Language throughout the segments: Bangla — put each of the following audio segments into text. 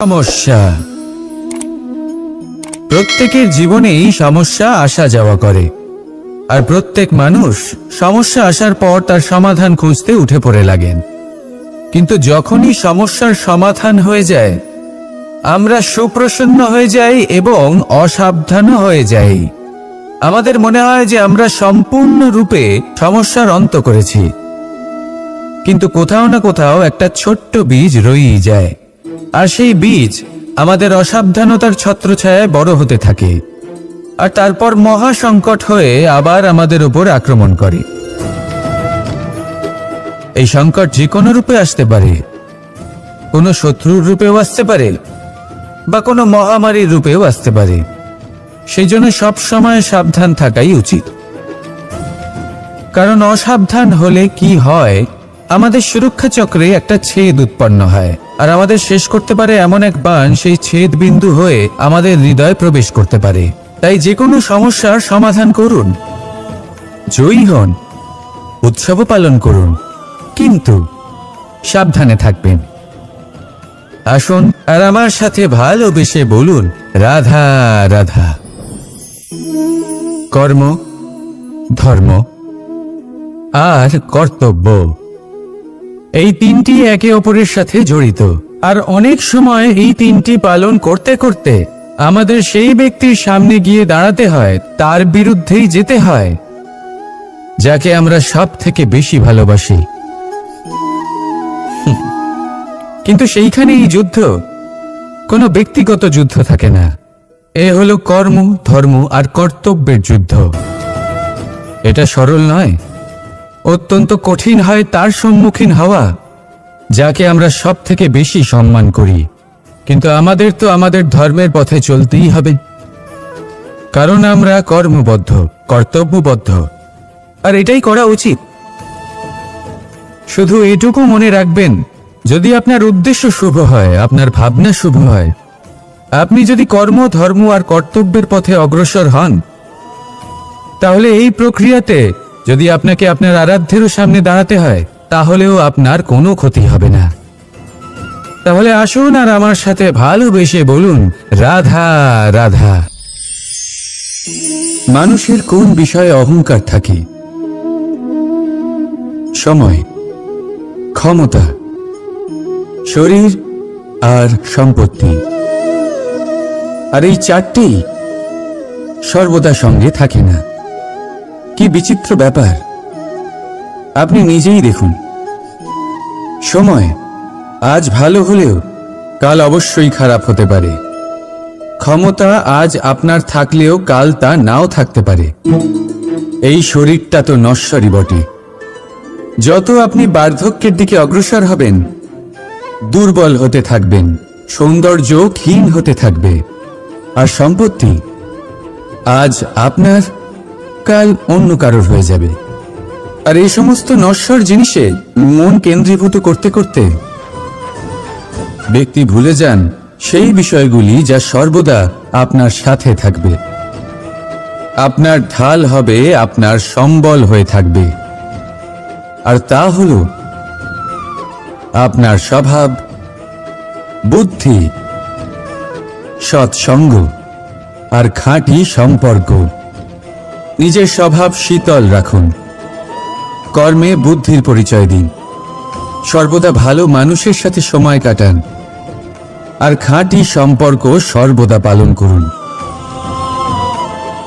সমস্যা। প্রত্যেকের জীবনেই সমস্যা আসা যাওয়া করে, আর প্রত্যেক মানুষ সমস্যা আসার পর তার সমাধান খুঁজতে উঠে পড়ে লাগেন। কিন্তু যখনই সমস্যার সমাধান হয়ে যায়, আমরা সুপ্রসন্ন হয়ে যাই এবং অসাবধানও হয়ে যাই। আমাদের মনে হয় যে আমরা সম্পূর্ণরূপে সমস্যার অন্ত করেছি, কিন্তু কোথাও না কোথাও একটা ছোট্ট বীজ রয়েই যায়, আর সেই বীজ আমাদের অসাবধানতার ছত্রছায়ায় বড় হতে থাকে, আর তারপর মহা সংকট হয়ে আবার আমাদের উপর আক্রমণ করে। এই সংকট যে কোনো রূপে আসতে পারে, কোনো শত্রুর রূপেও আসতে পারে, বা কোনো মহামারীর রূপেও আসতে পারে। সেই জন্য সবসময় সাবধান থাকাই উচিত, কারণ অসাবধান হলে কি হয়, আমাদের সুরক্ষা চক্রে একটা ছেদ উৎপন্ন হয়, আর আমাদের শেষ করতে পারে এমন এক বাণ সেই ছেদ বিন্দু হয়ে আমাদের হৃদয়ে প্রবেশ করতে পারে। তাই যে কোনো সমস্যার সমাধান করুন, জয়ী হন, উৎসব পালন করুন, কিন্তু সাবধানে থাকবেন। আসুন আর আমার সাথে ভালোবেসে বলুন, রাধা রাধা। কর্ম, ধর্ম আর কর্তব্য, এই তিনটি একে অপরের সাথে জড়িত, আর অনেক সময় এই তিনটি পালন করতে করতে আমাদের সেই ব্যক্তির সামনে গিয়ে দাঁড়াতে হয়, তার বিরুদ্ধেই যেতে হয়, যাকে আমরা সব থেকে বেশি ভালোবাসি। কিন্তু সেইখানেই যুদ্ধ, কোনো ব্যক্তিগত যুদ্ধ থাকে না। এ হলো কর্ম, ধর্ম আর কর্তব্যের যুদ্ধ। এটা সরল নয়, অত্যন্ত কঠিন হয় তার সম্মুখীন হওয়া যাকে আমরা সব থেকে বেশি সম্মান করি। কিন্তু আমাদের তো আমাদের ধর্মের পথে চলতেই হবে, কারণ আমরা কর্মবদ্ধ, কর্তব্যবদ্ধ, আর এটাই করা উচিত। শুধু এটুকু মনে রাখবেন, যদি আপনার উদ্দেশ্য শুভ হয়, আপনার ভাবনা শুভ হয়, আপনি যদি কর্ম, ধর্ম আর কর্তব্যের পথে অগ্রসর হন, তাহলে এই প্রক্রিয়াতে যদি আপনাকে আপনার আরাধ্যেরও সামনে দাঁড়াতে হয়, তাহলেও আপনার কোনো ক্ষতি হবে না। তাহলে আসুন আর আমার সাথে ভালোবেসে বলুন, রাধা রাধা। মানুষের কোন বিষয়ে অহংকার থাকে? সময়, ক্ষমতা, শরীর আর সম্পত্তি। আর এই চারটি সর্বদা সঙ্গে থাকে না। কি বিচিত্র ব্যাপার! আপনি নিজেই দেখুন, সময় আজ ভালো হলেও কাল অবশ্যই খারাপ হতে পারে। ক্ষমতা আজ আপনার থাকলেও কাল তা নাও থাকতে পারে। এই শরীরটা তো নশ্বরই বটে। যত আপনি বার্ধক্যের দিকে অগ্রসর হবেন, দুর্বল হতে থাকবেন, সৌন্দর্য ক্ষীণ হতে থাকবে। আর সম্পত্তি আজ আপনার, কাল অন্য কারোর হয়ে যাবে। আর এই সমস্ত নশ্বর জিনিসে মন কেন্দ্রীভূত করতে করতে ব্যক্তি ভুলে যান সেই বিষয়গুলি যা সর্বদা আপনার সাথে থাকবে, আপনার ঢাল হবে, আপনার সম্বল হয়ে থাকবে। আর তা হল আপনার স্বভাব, বুদ্ধি, সৎসঙ্গ আর খাঁটি সম্পর্ক। নিজের স্বভাব শীতল রাখুন, কর্মে বুদ্ধির পরিচয় দিন, সর্বদা ভালো মানুষের সাথে সময় কাটান, আর খাঁটি সম্পর্ক সর্বদা পালন করুন।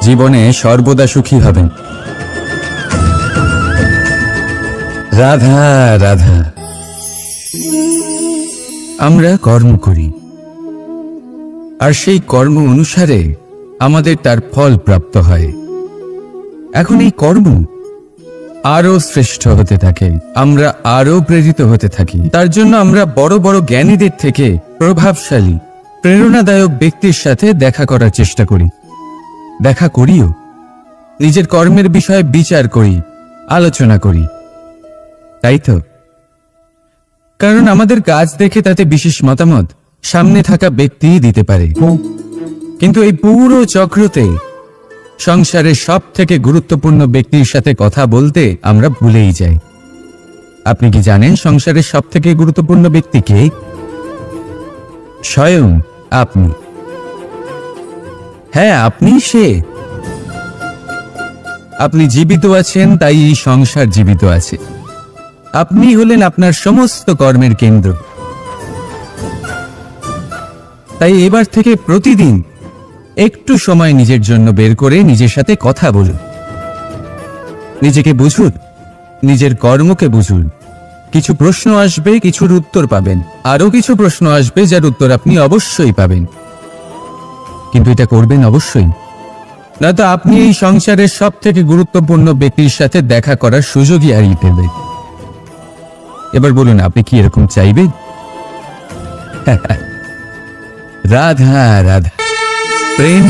জীবনে সর্বদা সুখী হবেন। রাধা রাধা। আমরা কর্ম করি, আর সেই কর্ম অনুসারে আমাদের তার ফল প্রাপ্ত হয়। এখন এই কর্ম আরো শ্রেষ্ঠ হতে থাকে, আমরা আরো প্রেরিত হতে থাকি। তার জন্য আমরা বড় বড় জ্ঞানীদের থেকে প্রভাবশালী, প্রেরণাদায়ক ব্যক্তির সাথে দেখা করার চেষ্টা করি, দেখা করিও। নিজের কর্মের বিষয়ে বিচার করি, আলোচনা করি, তাই তো? কারণ আমাদের কাজ দেখে তাতে বিশেষ মতামত সামনে থাকা ব্যক্তিই দিতে পারে। কিন্তু এই পুরো চক্রতে সংসারের সব থেকে গুরুত্বপূর্ণ ব্যক্তির সাথে কথা বলতে আমরা ভুলেই যাই। আপনি কি জানেন সংসারের সব থেকে গুরুত্বপূর্ণ ব্যক্তি কে? স্বয়ং আপনি। হ্যাঁ, আপনি সে। আপনি জীবিত আছেন, তাই এই সংসার জীবিত আছে। আপনি হলেন আপনার সমস্ত কর্মের কেন্দ্র। তাই এবার থেকে প্রতিদিন একটু সময় নিজের জন্য বের করে নিজের সাথে কথা বলুন। নিজেকে বুঝুন, নিজের কর্মকে বুঝুন। কিছু প্রশ্ন আসবে, কিছুর উত্তর পাবেন। আরো কিছু প্রশ্ন আসবে যার উত্তর আপনি অবশ্যই পাবেন, কিন্তু এটা করবেন অবশ্যই, নয়তো আপনি এই সংসারের সব থেকে গুরুত্বপূর্ণ ব্যক্তির সাথে দেখা করার সুযোগই হারিয়ে ফেলবেন। এবার বলুন, আপনি কি এরকম চাইবেন? রাধা রাধা, প্রেম,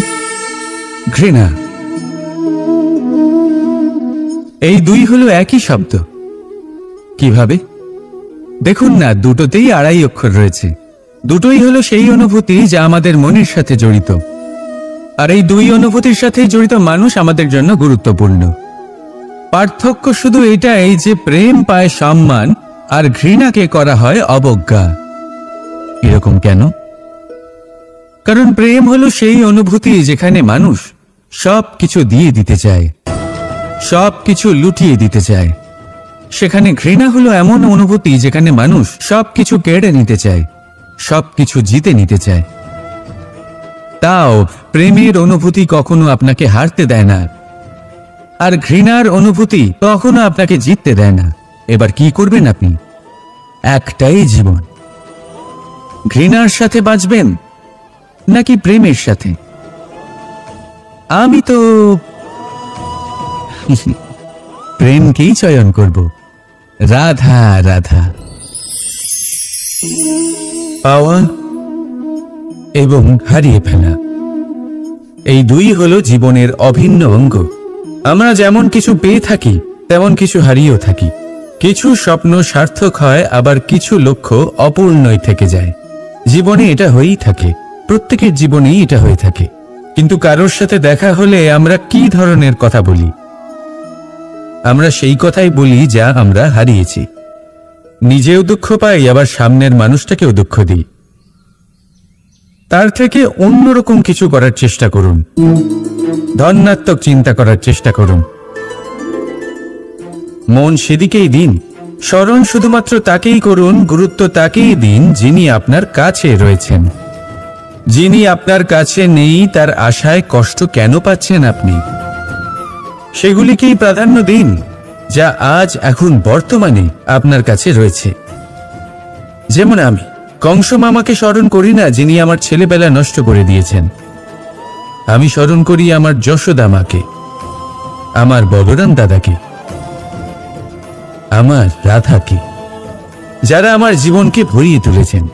ঘৃণা, এই দুই হলো একই শব্দ। কিভাবে? দেখুন না, দুটোতেই আড়াই অক্ষর রয়েছে। দুটোই হলো সেই অনুভূতি যা আমাদের মনের সাথে জড়িত, আর এই দুই অনুভূতির সাথে জড়িত মানুষ আমাদের জন্য গুরুত্বপূর্ণ। পার্থক্য শুধু এটাই যে প্রেম পায় সম্মান আর ঘৃণাকে করা হয় অবজ্ঞা। এরকম কেন? কারণ প্রেম হলো সেই অনুভূতি যেখানে মানুষ সব কিছু দিয়ে দিতে চায়, সব কিছু লুটিয়ে দিতে চায়। সেখানে ঘৃণা হলো এমন অনুভূতি যেখানে মানুষ সব কিছু কেড়ে নিতে চায়, সব কিছু জিতে নিতে চায়। তাও প্রেমের অনুভূতি কখনো আপনাকে হারতে দেয় না, আর ঘৃণার অনুভূতি কখনো আপনাকে জিততে দেয় না। এবার কি করবেন আপনি? একটাই জীবন। ঘৃণার সাথে বাঁচবেন নাকি প্রেমের সাথে? আমি তো প্রেমকেই চয়ন করব। রাধা রাধা। পাওয়া এবং হারিয়ে ফেলা, এই দুই হলো জীবনের অভিন্ন অঙ্গ। আমরা যেমন কিছু পেয়ে থাকি, তেমন কিছু হারিয়েও থাকি। কিছু স্বপ্ন সার্থক হয়, আবার কিছু লক্ষ্য অপূর্ণই থেকে যায়। জীবনে এটা হয়েই থাকে, প্রত্যেকের জীবনেই এটা হয়ে থাকে। কিন্তু কারোর সাথে দেখা হলে আমরা কি ধরনের কথা বলি? আমরা সেই কথাই বলি যা আমরা হারিয়েছি। নিজেও দুঃখ পাই, আবার সামনের মানুষটাকেও দুঃখ দিই। তার থেকে অন্যরকম কিছু করার চেষ্টা করুন, ধনাত্মক চিন্তা করার চেষ্টা করুন। মন সেদিকেই দিন। স্মরণ শুধুমাত্র তাকেই করুন, গুরুত্ব তাকেই দিন যিনি আপনার কাছে রয়েছেন। যিনি আপনার কাছে নেই তার আশায় কষ্ট কেন পাচ্ছেন আপনি? সেগুলিকেই প্রাধান্য দিন যা আজ এখন বর্তমানে আপনার কাছে রয়েছে। যেমন আমি কংস মামাকে স্মরণ করি না, যিনি আমার ছেলেবেলা নষ্ট করে দিয়েছেন। আমি স্মরণ করি আমার যশোদা মাকে, আমার বলরাম দাদাকে, আমার রাধাকে, যারা আমার জীবনকে ভরিয়ে তুলেছেন।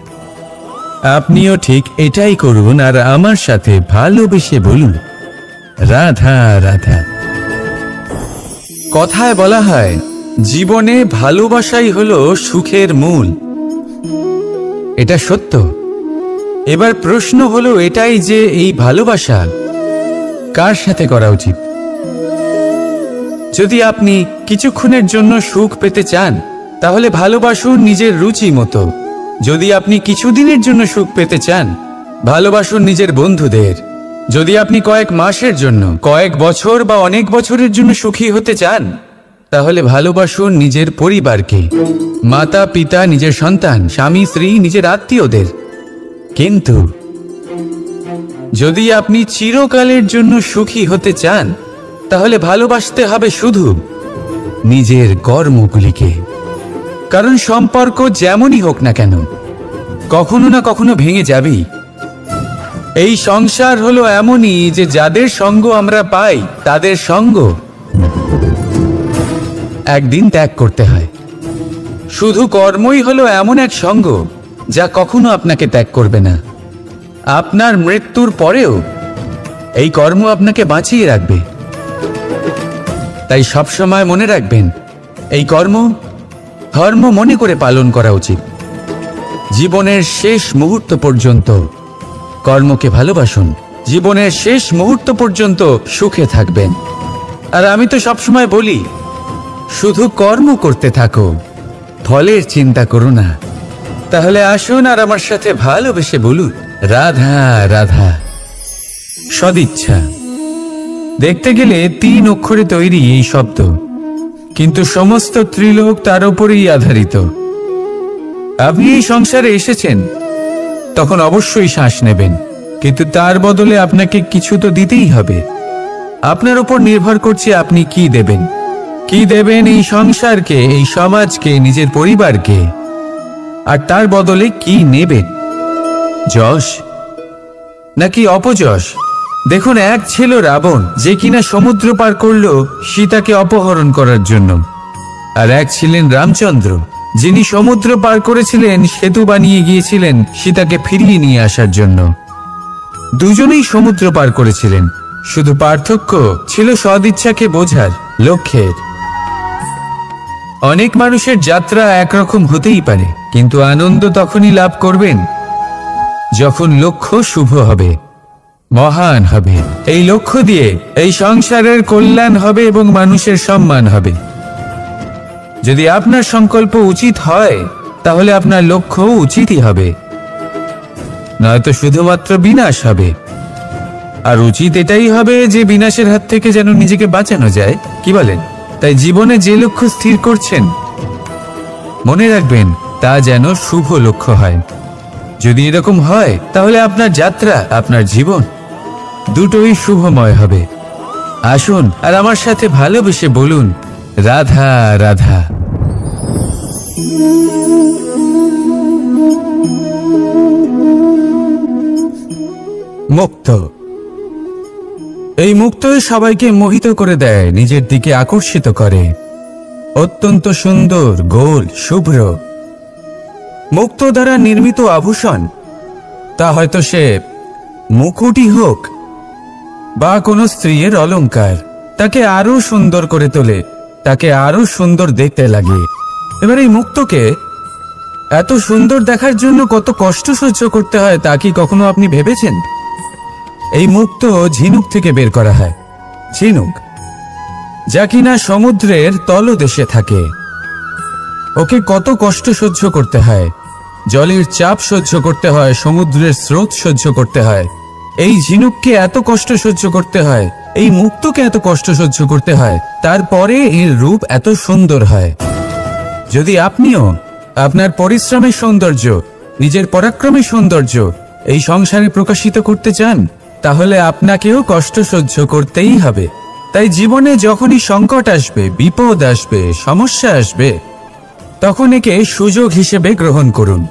আপনিও ঠিক এটাই করুন, আর আমার সাথে ভালোবেসে বলুন, রাধা রাধা। কথায় বলা হয়, জীবনে ভালোবাসাই হলো সুখের মূল। এটা সত্য। এবার প্রশ্ন হলো এটাই যে এই ভালোবাসা কার সাথে করা উচিত? যদি আপনি কিছুক্ষণের জন্য সুখ পেতে চান, তাহলে ভালোবাসুন নিজের রুচি মতো। যদি আপনি কিছুদিনের জন্য সুখ পেতে চান, ভালোবাসুন নিজের বন্ধুদের। যদি আপনি কয়েক মাসের জন্য, কয়েক বছর বা অনেক বছরের জন্য সুখী হতে চান, তাহলে ভালোবাসুন নিজের পরিবারকে, মাতা পিতা, নিজের সন্তান, স্বামী স্ত্রী, নিজের আত্মীয়দের। কিন্তু যদি আপনি চিরকালের জন্য সুখী হতে চান, তাহলে ভালোবাসতে হবে শুধু নিজের কর্মগুলিকে। কারণ সম্পর্ক যেমনই হোক না কেন, কখনো না কখনো ভেঙে যাবেই। এই সংসার হলো এমনই যে যাদের সঙ্গ আমরা পাই, তাদের সঙ্গ একদিন ত্যাগ করতে হয়। শুধু কর্মই হলো এমন এক সঙ্গ যা কখনো আপনাকে ত্যাগ করবে না। আপনার মৃত্যুর পরেও এই কর্ম আপনাকে বাঁচিয়ে রাখবে। তাই সবসময় মনে রাখবেন, এই কর্ম ধর্ম মনে করে পালন করা উচিত। জীবনের শেষ মুহূর্ত পর্যন্ত কর্মকে ভালোবাসুন। জীবনের শেষ মুহূর্ত পর্যন্ত সুখে থাকবেন। আর আমি তো সবসময় বলি, শুধু কর্ম করতে থাকো, ফলের চিন্তা করো না। তাহলে আসুন আর আমার সাথে ভালোবেসে বলুন, রাধা রাধা, সদিচ্ছা। দেখতে গেলে 3 অক্ষরে তৈরি এই শব্দ, কিন্তু সমস্ত ত্রিলোক তার উপরেই আধারিত। আপনি এই সংসারে এসেছেন, তখন অবশ্যই শ্বাস নেবেন, কিন্তু তার বদলে আপনাকে কিছু তো দিতেই হবে। আপনার উপর নির্ভর করছে আপনি কি দেবেন। কি দেবেন এই সংসারকে, এই সমাজকে, নিজের পরিবারকে, আর তার বদলে কি নেবেন? যশ নাকি অপযশ? দেখুন, এক ছিল রাবণ, যে কিনা সমুদ্র পার করল সীতাকে অপহরণ করার জন্য, আর এক ছিলেন রামচন্দ্র, যিনি সমুদ্র পার করেছিলেন, সেতু বানিয়ে গিয়েছিলেন সীতাকে ফিরিয়ে নিয়ে আসার জন্য। দুজনেই সমুদ্র পার করেছিলেন, শুধু পার্থক্য ছিল সদিচ্ছাকে বোঝার, লক্ষ্যের। অনেক মানুষের যাত্রা একরকম হতেই পারে, কিন্তু আনন্দ তখনই লাভ করবেন যখন লক্ষ্য শুভ হবে, মহান হবে। এই লক্ষ্য দিয়ে এই সংসারের কল্যাণ হবে এবং মানুষের সম্মান হবে। যদি আপনার সংকল্প উচিত হয়, তাহলে আপনার লক্ষ্য উচিতই হবে, নয়তো শুধুমাত্র বিনাশ হবে। আর উচিত এটাই হবে যে বিনাশের হাত থেকে যেন নিজেকে বাঁচানো যায়, কি বলেন? তাই জীবনে যে লক্ষ্য স্থির করছেন, মনে রাখবেন তা যেন শুভ লক্ষ্য হয়। যদি এরকম হয়, তাহলে আপনার যাত্রা, আপনার জীবন দুটোই শুভময় হবে। আসুন আর আমার সাথে ভালোবেসে বলুন, রাধা রাধা। মুক্ত। এই মুক্তই সবাইকে মোহিত করে দেয়, নিজের দিকে আকর্ষিত করে। অত্যন্ত সুন্দর, গোল, শুভ্র। মুক্ত দ্বারা নির্মিত আভূষণ, তা হয়তো সে মুকুটই হোক বা কোনো স্ত্রীর অলংকার, তাকে আরো সুন্দর করে তোলে, তাকে আরো সুন্দর দেখতে লাগে। এবার এই মুক্তকে এত সুন্দর দেখার জন্য কত কষ্ট সহ্য করতে হয়, তা কি কখনো আপনি ভেবেছেন? এই মুক্ত ঝিনুক থেকে বের করা হয়। ঝিনুক, যা কিনা সমুদ্রের তলদেশে থাকে। ওকে কত কষ্ট সহ্য করতে হয়, জলের চাপ সহ্য করতে হয়, সমুদ্রের স্রোত সহ্য করতে হয়। এই ঝিনুককে এত কষ্ট সহ্য করতে হয়, এই মুক্তকে এত কষ্ট সহ্য করতে হয়, তারপরে এর রূপ এত সুন্দর হয়। যদি আপনিও আপনার পরিশ্রমের সৌন্দর্য, নিজের পরাক্রমের সৌন্দর্য এই সংসারে প্রকাশিত করতে চান, তাহলে আপনাকেও কষ্ট সহ্য করতেই হবে। তাই জীবনে যখনই সংকট আসবে, বিপদ আসবে, সমস্যা আসবে, তখন একে সুযোগ হিসেবে গ্রহণ করুন।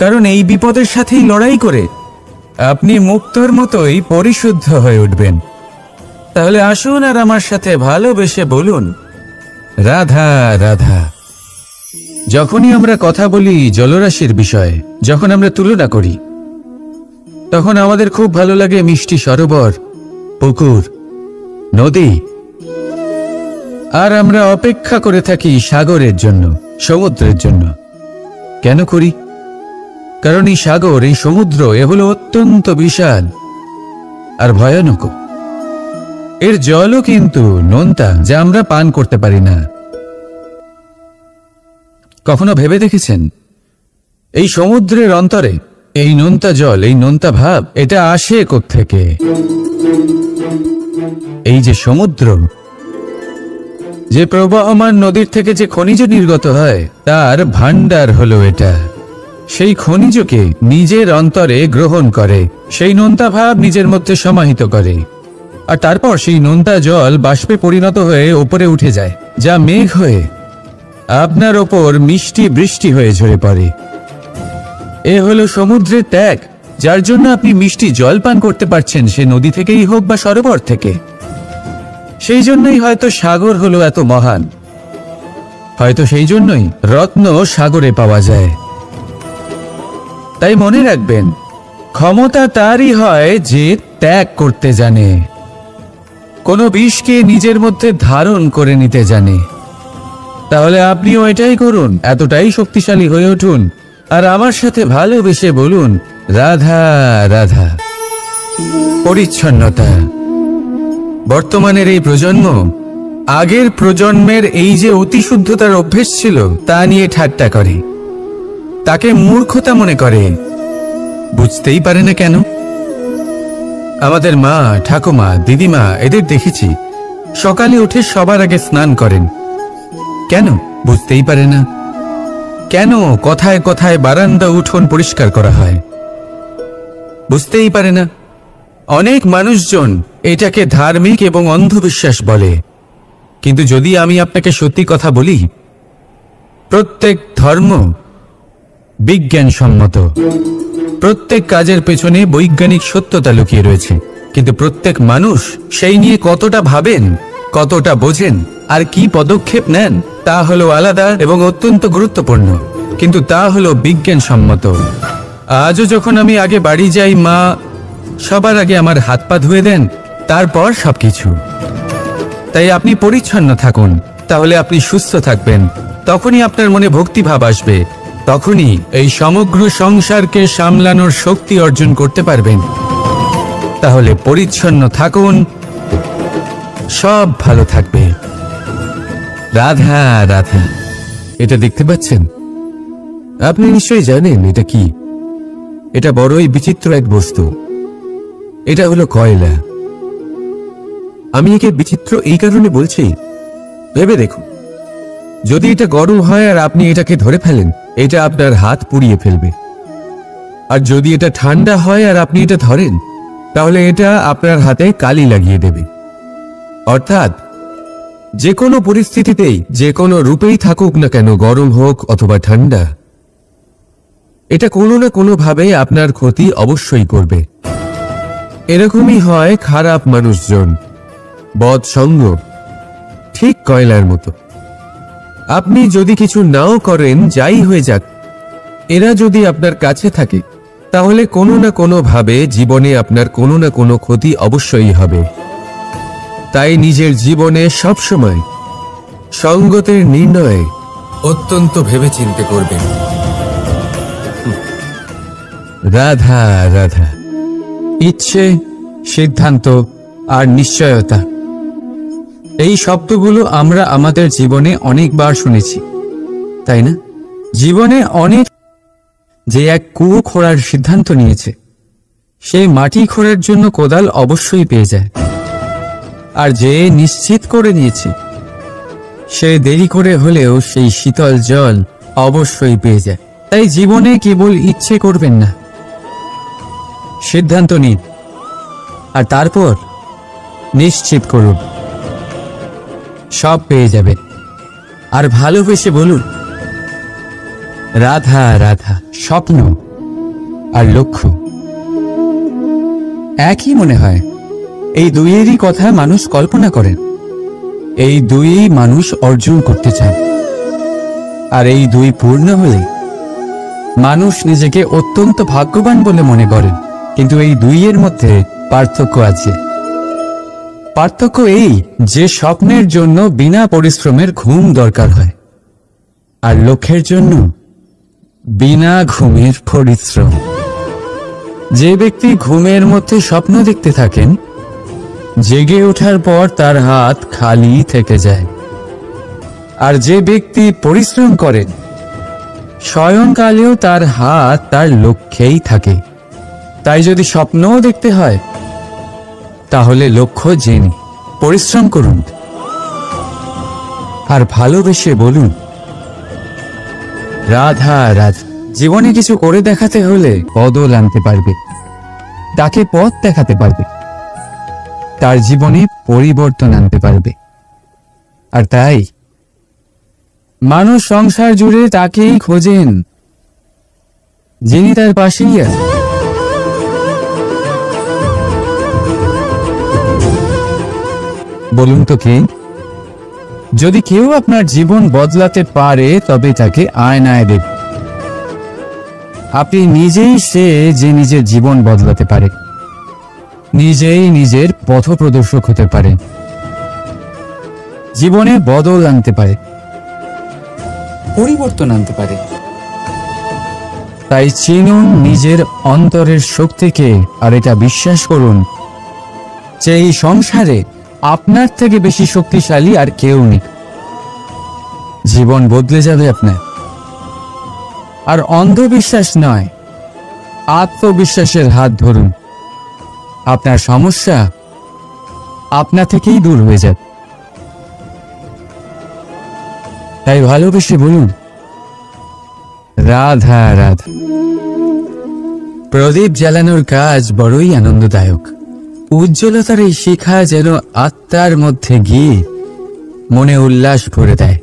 কারণ এই বিপদের সাথেই লড়াই করে আপনি মুক্তর মতোই পরিশুদ্ধ হয়ে উঠবেন। তাহলে আসুন আর আমার সাথে ভালোবেসে বলুন, রাধা রাধা। যখনই আমরা কথা বলি জলরাশির বিষয়ে, যখন আমরা তুলনা করি, তখন আমাদের খুব ভালো লাগে মিষ্টি সরোবর, পুকুর, নদী। আর আমরা অপেক্ষা করে থাকি সাগরের জন্য, সমুদ্রের জন্য। কেন করি? কারণ এই সাগর, এই সমুদ্র, এ হলো অত্যন্ত বিশাল আর ভয়ানক। এর জলও কিন্তু নোনতা, যা আমরা পান করতে পারি না। কখনো ভেবে দেখেছেন এই সমুদ্রের অন্তরে এই নোনতা জল, এই নোনতা ভাব, এটা আসে কোত্থেকে? এই যে সমুদ্র, যে প্রবাহমান নদীর থেকে যে খনিজ নির্গত হয়, তার ভান্ডার হলো এটা। সেই খনিজকে নিজের অন্তরে গ্রহণ করে, সেই নোনতা ভাব নিজের মধ্যে সমাহিত করে, আর তারপর সেই নোনতা জল বাষ্পে পরিণত হয়ে ওপরে উঠে যায়, যা মেঘ হয়ে আপনার ওপর মিষ্টি বৃষ্টি হয়ে ঝরে পড়ে। এ হলো সমুদ্রের ত্যাগ, যার জন্য আপনি মিষ্টি জল পান করতে পারছেন, সে নদী থেকেই হোক বা সরোবর থেকে। সেই জন্যই হয়তো সাগর হলো এত মহান, হয়তো সেই জন্যই রত্ন সাগরে পাওয়া যায়। তাই মনে রাখবেন, ক্ষমতা তারই হয় যে ত্যাগ করতে জানে, কোনো বিষকে নিজের মধ্যে ধারণ করে নিতে জানে। তাহলে আপনিও এটাই করুন, এতটাই শক্তিশালী হয়ে উঠুন, আর আমার সাথে ভালোবেসে বলুন, রাধা রাধা। পরিচ্ছন্নতা। বর্তমানের এই প্রজন্ম আগের প্রজন্মের এই যে অতিশুদ্ধতার অভ্যেস ছিল, তা নিয়ে ঠাট্টা করে, তাকে মূর্খতা মনে করে। বুঝতেই পারে না কেন? আমাদের মা, ঠাকুমা, দিদিমা এদের দেখেছি সকালে উঠে সবার আগে স্নান করেন। কেন? বুঝতেই পারে না। কেন কথায় কথায় বারান্দা উঠোন পরিষ্কার করা হয়? বুঝতেই পারে না। অনেক মানুষজন এটাকে ধার্মিক এবং অন্ধবিশ্বাস বলে, কিন্তু যদি আমি আপনাকে সত্যি কথা বলি, প্রত্যেক ধর্ম বিজ্ঞানসম্মত। প্রত্যেক কাজের পেছনে বৈজ্ঞানিক সত্যতা লুকিয়ে রয়েছে, কিন্তু প্রত্যেক মানুষ সেই নিয়ে কতটা ভাবেন, কতটা বোঝেন আর কি পদক্ষেপ নেন তা হলো আলাদা এবং অত্যন্ত গুরুত্বপূর্ণ, কিন্তু তা হলো বিজ্ঞানসম্মত। আজও যখন আমি আগে বাড়ি যাই, মা সবার আগে আমার হাত পা ধুয়ে দেন, তারপর সবকিছু। তাই আপনি পরিচ্ছন্ন থাকুন, তাহলে আপনি সুস্থ থাকবেন। তখনই আপনার মনে ভক্তিভাব আসবে, তখনই এই সমগ্র সংসারকে সামলানোর শক্তি অর্জন করতে পারবেন। তাহলে পরিচ্ছন্ন থাকুন, সব ভালো থাকবে। রাধা রাধা। এটা দেখতে পাচ্ছেন? আপনি নিশ্চয়ই জানেন এটা কি। এটা বড়ই বিচিত্র এক বস্তু। এটা হলো কয়লা। আমি একে বিচিত্র এই কারণে বলছি, ভেবে দেখুন, যদি এটা গরম হয় আর আপনি এটাকে ধরে ফেলেন, এটা আপনার হাত পুড়িয়ে ফেলবে। আর যদি এটা ঠান্ডা হয় আর আপনি এটা ধরেন, তাহলে এটা আপনার হাতে কালি লাগিয়ে দেবে। অর্থাৎ যে কোনো পরিস্থিতিতেই, যে কোনো রূপেই থাকুক না কেন, গরম হোক অথবা ঠান্ডা, এটা কোনো না কোনোভাবে আপনার ক্ষতি অবশ্যই করবে। এরকমই হয় খারাপ মানুষজন, বদ সঙ্গ, ঠিক কয়লার মতো। আপনি যদি কিছু নাও করেন, যাই হয়ে যাক, এরা যদি আপনার কাছে থাকে, তাহলে কোনো না কোনো ভাবে জীবনে আপনার কোনো না কোনো ক্ষতি অবশ্যই হবে। তাই নিজের জীবনে সবসময় সঙ্গতের নির্ণয় অত্যন্ত ভেবেচিন্তে করবেন। রাধা রাধা। ইচ্ছে, সিদ্ধান্ত আর নিশ্চয়তা, এই শব্দগুলো আমরা আমাদের জীবনে অনেকবার শুনেছি, তাই না? জীবনে অনেক যে এক কুয়ো খোঁড়ার সিদ্ধান্ত নিয়েছে, সে মাটি খোঁড়ার জন্য কোদাল অবশ্যই পেয়ে যায়। আর যে নিশ্চিত করে নিয়েছে, সে দেরি করে হলেও সেই শীতল জল অবশ্যই পেয়ে যায়। তাই জীবনে কেবল ইচ্ছে করবেন না, সিদ্ধান্ত নিন আর তারপর নিশ্চিত করুন, সব পেয়ে যাবে। আর ভালোবেসে বলুন, রাধা রাধা। স্বপ্ন আর লক্ষ্য একই মনে হয়। এই দুইয়েরই কথা মানুষ কল্পনা করেন, এই দুই মানুষ অর্জন করতে চান। আর এই দুই পূর্ণ হলে মানুষ নিজেকে অত্যন্ত ভাগ্যবান বলে মনে করেন। কিন্তু এই দুইয়ের মধ্যে পার্থক্য আছে। পার্থক্য এই যে স্বপ্নের জন্য বিনা পরিশ্রমের ঘুম দরকার হয়, আর লক্ষ্যের জন্য বিনা ঘুমের পরিশ্রম। যে ব্যক্তি ঘুমের মধ্যে স্বপ্ন দেখতে থাকেন, জেগে ওঠার পর তার হাত খালি থেকে যায়। আর যে ব্যক্তি পরিশ্রম করেন, স্বয়ংকালেও তার হাত তার লক্ষ্যেই থাকে। তাই যদি স্বপ্নও দেখতে হয়, তাহলে লক্ষ্য জেনে পরিশ্রম করুন আর ভালোবেসে বলুন, রাধা রাধা। জীবনে কিছু করে দেখাতে হলে বদল আনতে পারবে, তাকে পথ দেখাতে পারবে, তার জীবনে পরিবর্তন আনতে পারবে। আর তাই মানুষ সংসার জুড়ে তাকেই খোঁজেন, যিনি তার পাশেই আছেন। বলুন তো কে? যদি কেউ আপনার জীবন বদলাতে পারে, তবে তাকে আয়নায় দেখুন। আপনি নিজেই সে যে নিজের জীবন বদলাতে পারে, নিজেই নিজের পথপ্রদর্শক হতে পারে, জীবনে বদল আনতে পারে, পরিবর্তন আনতে পারে। তাই চিনুন নিজের অন্তরের শক্তিকে, আর এটা বিশ্বাস করুন যে এই সংসারে আপনার থেকে বেশি শক্তিশালী আর কেউ নেই। জীবন বদলে যাবে আপনার। আর অন্ধবিশ্বাস নয়, আত্মবিশ্বাসের হাত ধরুন, আপনার সমস্যা আপনা থেকেই দূর হয়ে যাবে। তাই ভালোবেসে বলুন, রাধা রাধা। প্রদীপ জ্বালানোর কাজ বড়ই আনন্দদায়ক। উজ্জ্বলতার এই শিখা যেন আত্মার মধ্যে গিয়ে মনে উল্লাস ভরে দেয়।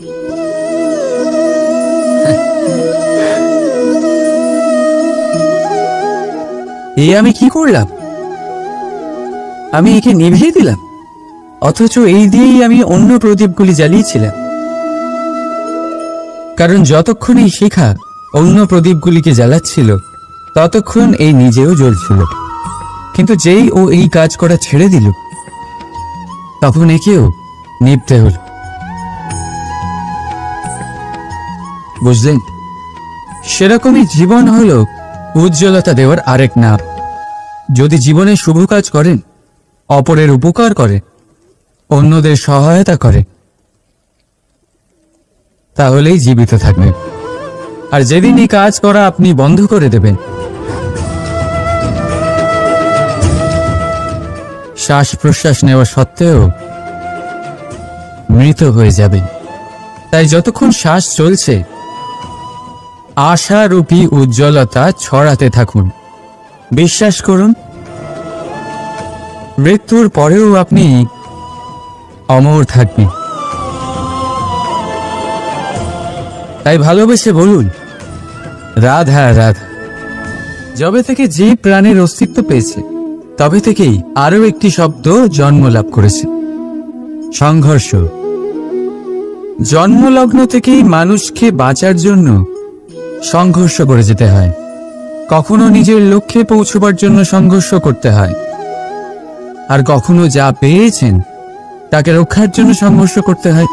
এ আমি কি করলাম? আমি একে নিভিয়ে দিলাম, অথচ এই দিয়েই আমি অন্য প্রদীপগুলি জ্বালিয়েছিলাম। কারণ যতক্ষণ এই শিখা অন্য প্রদীপগুলিকে জ্বালাচ্ছিল ততক্ষণ এই নিজেও জ্বলছিল। কিন্তু যেই ও এই কাজ করা ছেড়ে দিল তখন একেও নিভতে হল। বুঝলেন? সেরকমই জীবন হলো উজ্জ্বলতা দেওয়ার আরেক নাম। যদি জীবনে শুভ কাজ করেন, অপরের উপকার করে, অন্যদের সহায়তা করে, তাহলেই জীবিত থাকবেন। আর যেদিন এই কাজ করা আপনি বন্ধ করে দেবেন, শ্বাস প্রশ্বাস নেওয়া সত্ত্বেও মৃত হয়ে যাবেন। তাই যতক্ষণ শ্বাস চলছে আশারূপী উজ্জ্বলতা ছড়াতে থাকুন। বিশ্বাস করুন, মৃত্যুর পরেও আপনি অমর থাকবেন। তাই ভালোবেসে বলুন, রাধা রাধা। যবে থেকে যে প্রাণের অস্তিত্ব পেয়েছে তবে থেকেই আরো একটি শব্দ জন্ম লাভ করেছে, সংঘর্ষ। জন্মলগ্ন থেকেই মানুষকে বাঁচার জন্য সংঘর্ষ করে যেতে হয়। কখনো নিজের লক্ষ্যে পৌঁছবার জন্য সংঘর্ষ করতে হয়, আর কখনো যা পেয়েছেন তাকে রক্ষার জন্য সংঘর্ষ করতে হয়।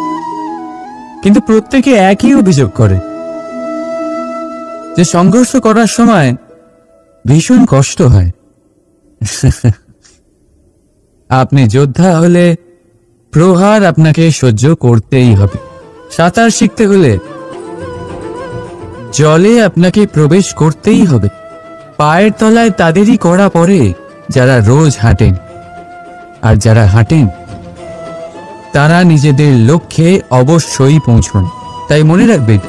কিন্তু প্রত্যেকে একই অভিযোগ করে যে সংঘর্ষ করার সময় ভীষণ কষ্ট হয়। আপনি যোদ্ধা হলে প্রহার আপনাকে সহ্য করতেই হবে। সাঁতার শিখতে হলে জলে আপনাকে প্রবেশ করতেই হবে। পায়ের তলায় তাদেরই কড়া পড়ে যারা রোজ হাঁটেন, আর যারা হাঁটেন তারা নিজেদের লক্ষ্যে অবশ্যই পৌঁছন। তাই মনে রাখবেন,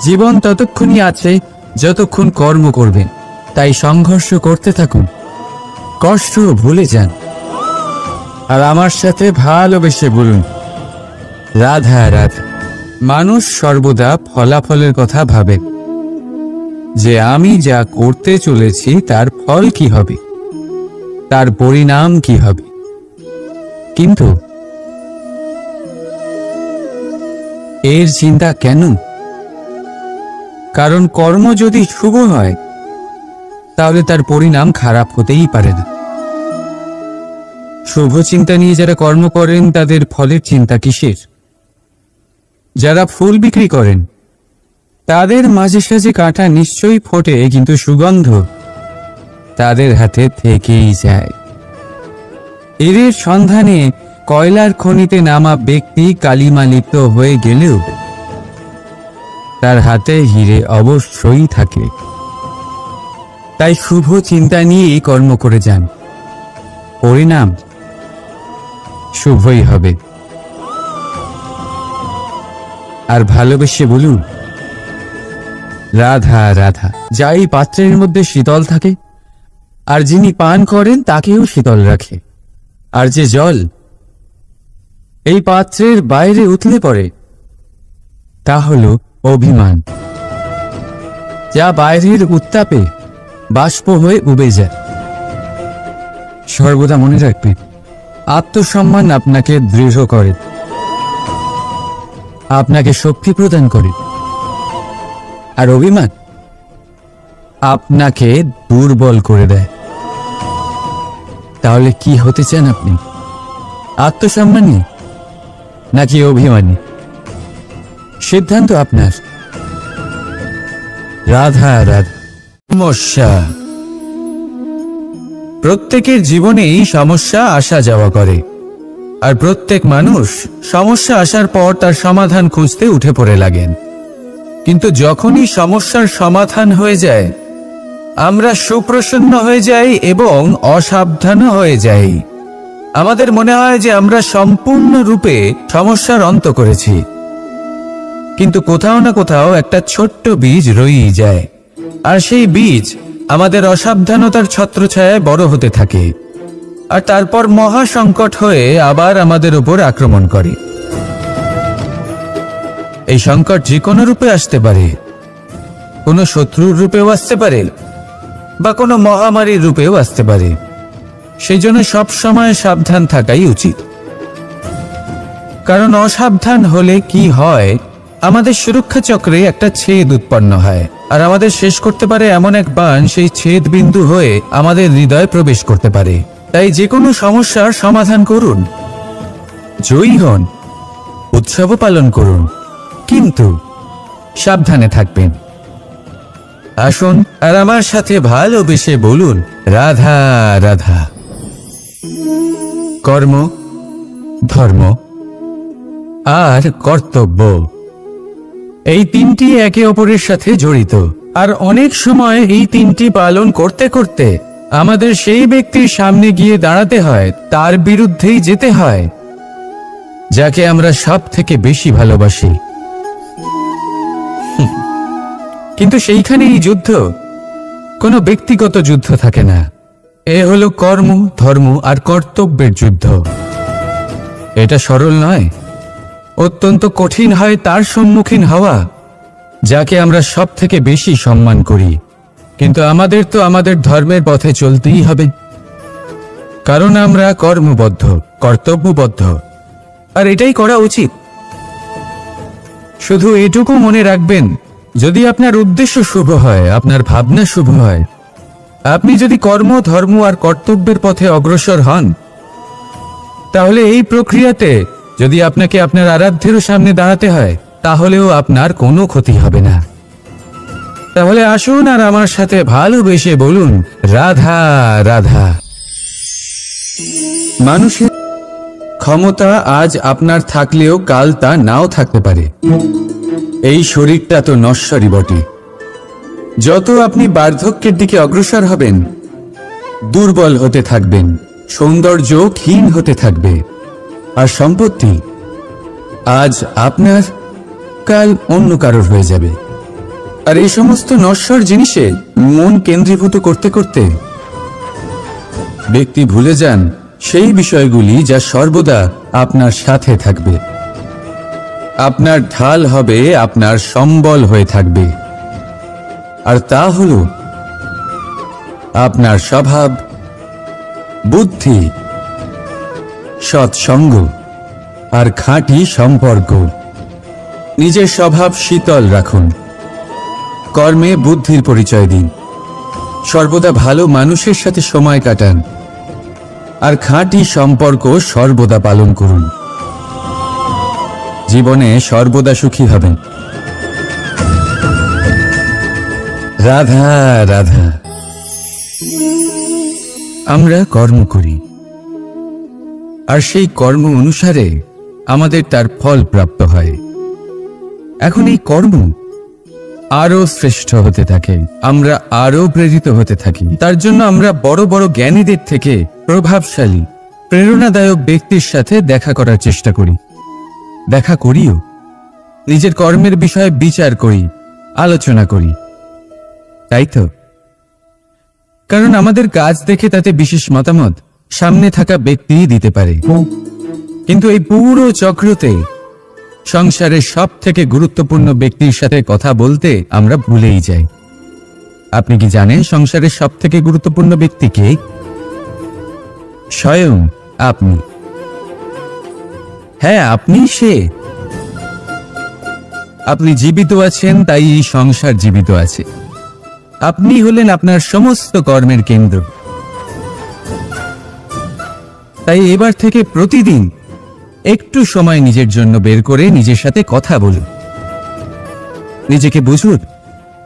জীবন ততক্ষণই আছে যতক্ষণ কর্ম করবেন। তাই সংঘর্ষ করতে থাকুন, কষ্ট ভুলে যান, আর আমার সাথে ভালোবেসে বলুন, রাধা রাধা। মানুষ সর্বদা ফলাফলের কথা ভাবে, যে আমি যা করতে চলেছি তার ফল কি হবে, তার পরিণাম কি হবে। কিন্তু এর চিন্তা কেন? কারণ কর্ম যদি শুভ হয় তাহলে তার পরিণাম খারাপ হতেই পারে না। শুভ চিন্তা নিয়ে যারা কর্ম করেন তাদের ফলের চিন্তা কিসের? যারা ফুল বিক্রি করেন তাদের মাঝে সাঝে কাঁটা নিশ্চয়ই ফোটে, কিন্তু সুগন্ধ তাদের হাতে থেকেই যায়। এদের সন্ধানে কয়লার খনিতে নামা ব্যক্তি কালিমা লিপ্ত হয়ে গেলেও তার হাতে হিরে অবশ্যই থাকে। তাই শুভ চিন্তা নিয়েই কর্ম করে যান, পরিণাম শুভই হবে। আর ভালোবেসে বলুন, রাধা রাধা। যাই পাত্রের মধ্যে শীতল থাকে, আর যিনি পান করেন তাকেও শীতল রাখে। আর যে জল এই পাত্রের বাইরে উতলে পড়ে তা হল অভিমান, যা বাইরের উত্তাপে বাষ্প হয়ে উবে যায়। সর্বদা মনে রাখবেন, আত্মসম্মান আপনাকে দৃঢ় করে, আপনাকে শক্তি প্রদান করে, আর অভিমান আপনাকে দুর্বল করে দেয়। তাহলে কি হতে চান আপনি? আত্মসম্মানী নাকি অভিমানী? সিদ্ধান্ত আপনার। রাধা রাধা। সমস্যা। প্রত্যেকের জীবনেই সমস্যা আসা যাওয়া করে, আর প্রত্যেক মানুষ সমস্যা আসার পর তার সমাধান খুঁজতে উঠে পড়ে লাগেন। কিন্তু যখনই সমস্যার সমাধান হয়ে যায় আমরা সুপ্রসন্ন হয়ে যাই এবং অসাবধানও হয়ে যাই। আমাদের মনে হয় যে আমরা সম্পূর্ণরূপে সমস্যার অন্ত করেছি, কিন্তু কোথাও না কোথাও একটা ছোট্ট বীজ রয়েই যায়, আর সেই বীজ আমাদের অসাবধানতার ছত্রছায়ায় বড় হতে থাকে, আর তারপর মহা সংকট হয়ে আবার আমাদের উপর আক্রমণ করে। এই সংকট যে কোনো রূপে আসতে পারে, কোনো শত্রুর রূপেও আসতে পারে, বা কোনো মহামারীর রূপেও আসতে পারে। সেই জন্য সবসময় সাবধান থাকাই উচিত, কারণ অসাবধান হলে কি হয়, আমাদের সুরক্ষা চক্রে একটা ছেদ উৎপন্ন হয়, আর আমাদের শেষ করতে পারে এমন এক বাণ সেই ছেদ বিন্দু হয়ে আমাদের হৃদয়ে প্রবেশ করতে পারে। তাই যে কোনো সমস্যার সমাধান করুন, জয়ী হন, উৎসবও পালন করুন, কিন্তু সাবধানে থাকবেন। আসুন আর আমার সাথে ভালোবেসে বলুন, রাধা রাধা। কর্ম, ধর্ম আর কর্তব্য, এই তিনটি একে অপরের সাথে জড়িত, আর অনেক সময় এই তিনটি পালন করতে করতে আমাদের সেই ব্যক্তির সামনে গিয়ে দাঁড়াতে হয়, তার বিরুদ্ধেই যেতে হয়, যাকে আমরা সব থেকে বেশি ভালোবাসি। কিন্তু সেইখানেই যুদ্ধ, কোনো ব্যক্তিগত যুদ্ধ থাকে না। এ হলো কর্ম, ধর্ম আর কর্তব্যের যুদ্ধ। এটা সরল নয়, অত্যন্ত কঠিন হয় তার সম্মুখীন হওয়া যাকে আমরা সব থেকে বেশি সম্মান করি। কিন্তু আমাদের তো আমাদের ধর্মের পথে চলতেই হবে, কারণ আমরা কর্মবদ্ধ, কর্তব্যবদ্ধ, আর এটাই করা উচিত। শুধু এটুকু মনে রাখবেন, যদি আপনার উদ্দেশ্য শুভ হয়, আপনার ভাবনা শুভ হয়, আপনি যদি কর্ম, ধর্ম আর কর্তব্যের পথে অগ্রসর হন, তাহলে এই প্রক্রিয়াতে যদি আপনাকে আপনার আরাধ্যেরও সামনে দাঁড়াতে হয়, তাহলেও আপনার কোনো ক্ষতি হবে না। তাহলে আসুন আর আমার সাথে ভালোবেসে বলুন, রাধা রাধা। মানুষের ক্ষমতা আজ আপনার থাকলেও কাল তা নাও থাকতে পারে। এই শরীরটা তো নশ্বরই বটে। যত আপনি বার্ধক্যের দিকে অগ্রসর হবেন, দুর্বল হতে থাকবেন, সৌন্দর্য ক্ষীণ হতে থাকবে, আর সম্পত্তি আজ আপনার, কাল অন্য কারোর হয়ে যাবে। আর এই সমস্ত নশ্বর জিনিসে মন কেন্দ্রীভূত করতে করতে ব্যক্তি ভুলে যান সেই বিষয়গুলি যা সর্বদা আপনার সাথে থাকবে, আপনার ঢাল হবে, আপনার সম্বল হয়ে থাকবে। আর তা হল আপনার স্বভাব, বুদ্ধি, সৎসঙ্গ আর খাঁটি সম্পর্ক। নিজের স্বভাব শীতল রাখুন, কর্মে বুদ্ধির পরিচয় দিন, সর্বদা ভালো মানুষের সাথে সময় কাটান, আর খাঁটি সম্পর্ক সর্বদা পালন করুন। জীবনে সর্বদা সুখী হবেন। রাধা রাধা। আমরা কর্ম করি, আর সেই কর্ম অনুসারে আমাদের তার ফল প্রাপ্ত হয়। এখন এই কর্ম আরো শ্রেষ্ঠ হতে থাকে, আমরা আরো প্রেরিত হতে থাকি। তার জন্য আমরা বড় বড় জ্ঞানীদের থেকে প্রভাবশালী, প্রেরণাদায়ক ব্যক্তির সাথে দেখা করার চেষ্টা করি, দেখা করিও। নিজের কর্মের বিষয়ে বিচার করি, আলোচনা করি, তাই তো? কারণ আমাদের কাজ দেখে তাতে বিশেষ মতামত সামনে থাকা ব্যক্তিই দিতে পারে। কিন্তু এই পুরো চক্রতে সংসারের সব থেকে গুরুত্বপূর্ণ ব্যক্তির সাথে কথা বলতে আমরা ভুলেই যাই। আপনি কি জানেন সংসারের সব থেকে গুরুত্বপূর্ণ ব্যক্তি কে? স্বয়ং আপনি। হ্যাঁ, আপনি সে। আপনি জীবিত আছেন, তাই এই সংসার জীবিত আছে। আপনি হলেন আপনার সমস্ত কর্মের কেন্দ্র। তাই এবার থেকে প্রতিদিন একটু সময় নিজের জন্য বের করে নিজের সাথে কথা বলুন, নিজেকে বুঝুন,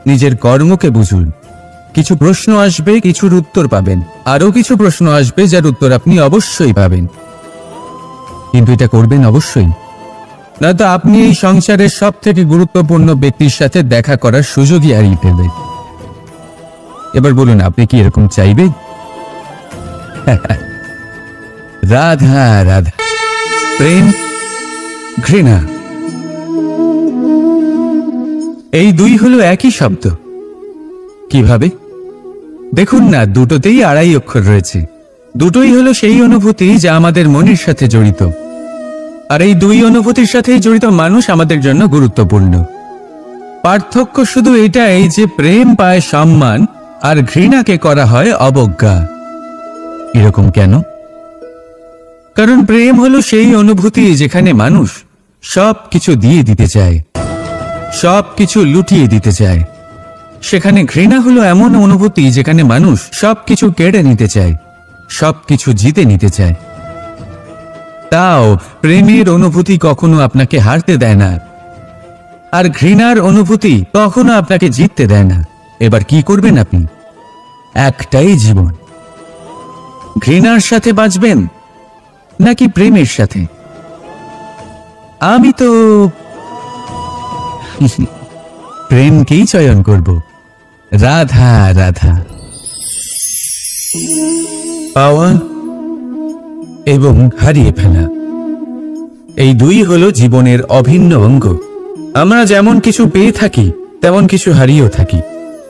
নিজের কর্মকে বুঝুন। কিছু প্রশ্ন আসবে, কিছুর উত্তর পাবেন, আরো কিছু প্রশ্ন আসবে যার উত্তর আপনি অবশ্যই পাবেন। কিন্তু এটা করবেন অবশ্যই, নয়তো আপনি এই সংসারের সব থেকে গুরুত্বপূর্ণ ব্যক্তির সাথে দেখা করার সুযোগই হারিয়ে ফেলবেন। এবার বলুন, আপনি কি এরকম চাইবেন? রাধা রাধা, প্রেম, ঘৃণা, এই দুই হলো একই শব্দ। কিভাবে? দেখুন না, দুটোতেই আড়াই অক্ষর রয়েছে। দুটোই হলো সেই অনুভূতি যা আমাদের মনের সাথে জড়িত, আর এই দুই অনুভূতির সাথেই জড়িত মানুষ আমাদের জন্য গুরুত্বপূর্ণ। পার্থক্য শুধু এটাই যে প্রেম পায় সম্মান আর ঘৃণাকে করা হয় অবজ্ঞা। এরকম কেন? কারণ প্রেম হলো সেই অনুভূতি যেখানে মানুষ সব কিছু দিয়ে দিতে চায়, সব কিছু লুটিয়ে দিতে চায়। সেখানে ঘৃণা হলো এমন অনুভূতি যেখানে মানুষ সবকিছু কেড়ে নিতে চায়, সবকিছু জিতে নিতে চায়। তাও প্রেমের অনুভূতি কখনো আপনাকে হারতে দেয় না, আর ঘৃণার অনুভূতি কখনো আপনাকে জিততে দেয় না। এবার কি করবেন আপনি? একটাই জীবন, ঘৃণার সাথে বাঁচবেন নাকি প্রেমের সাথে? আমি তো প্রেমকেই চয়ন করব। রাধা রাধা। পাওয়া এবং হারিয়ে ফেলা, এই দুই হলো জীবনের অভিন্ন অঙ্গ। আমরা যেমন কিছু পেয়ে থাকি তেমন কিছু হারিয়েও থাকি।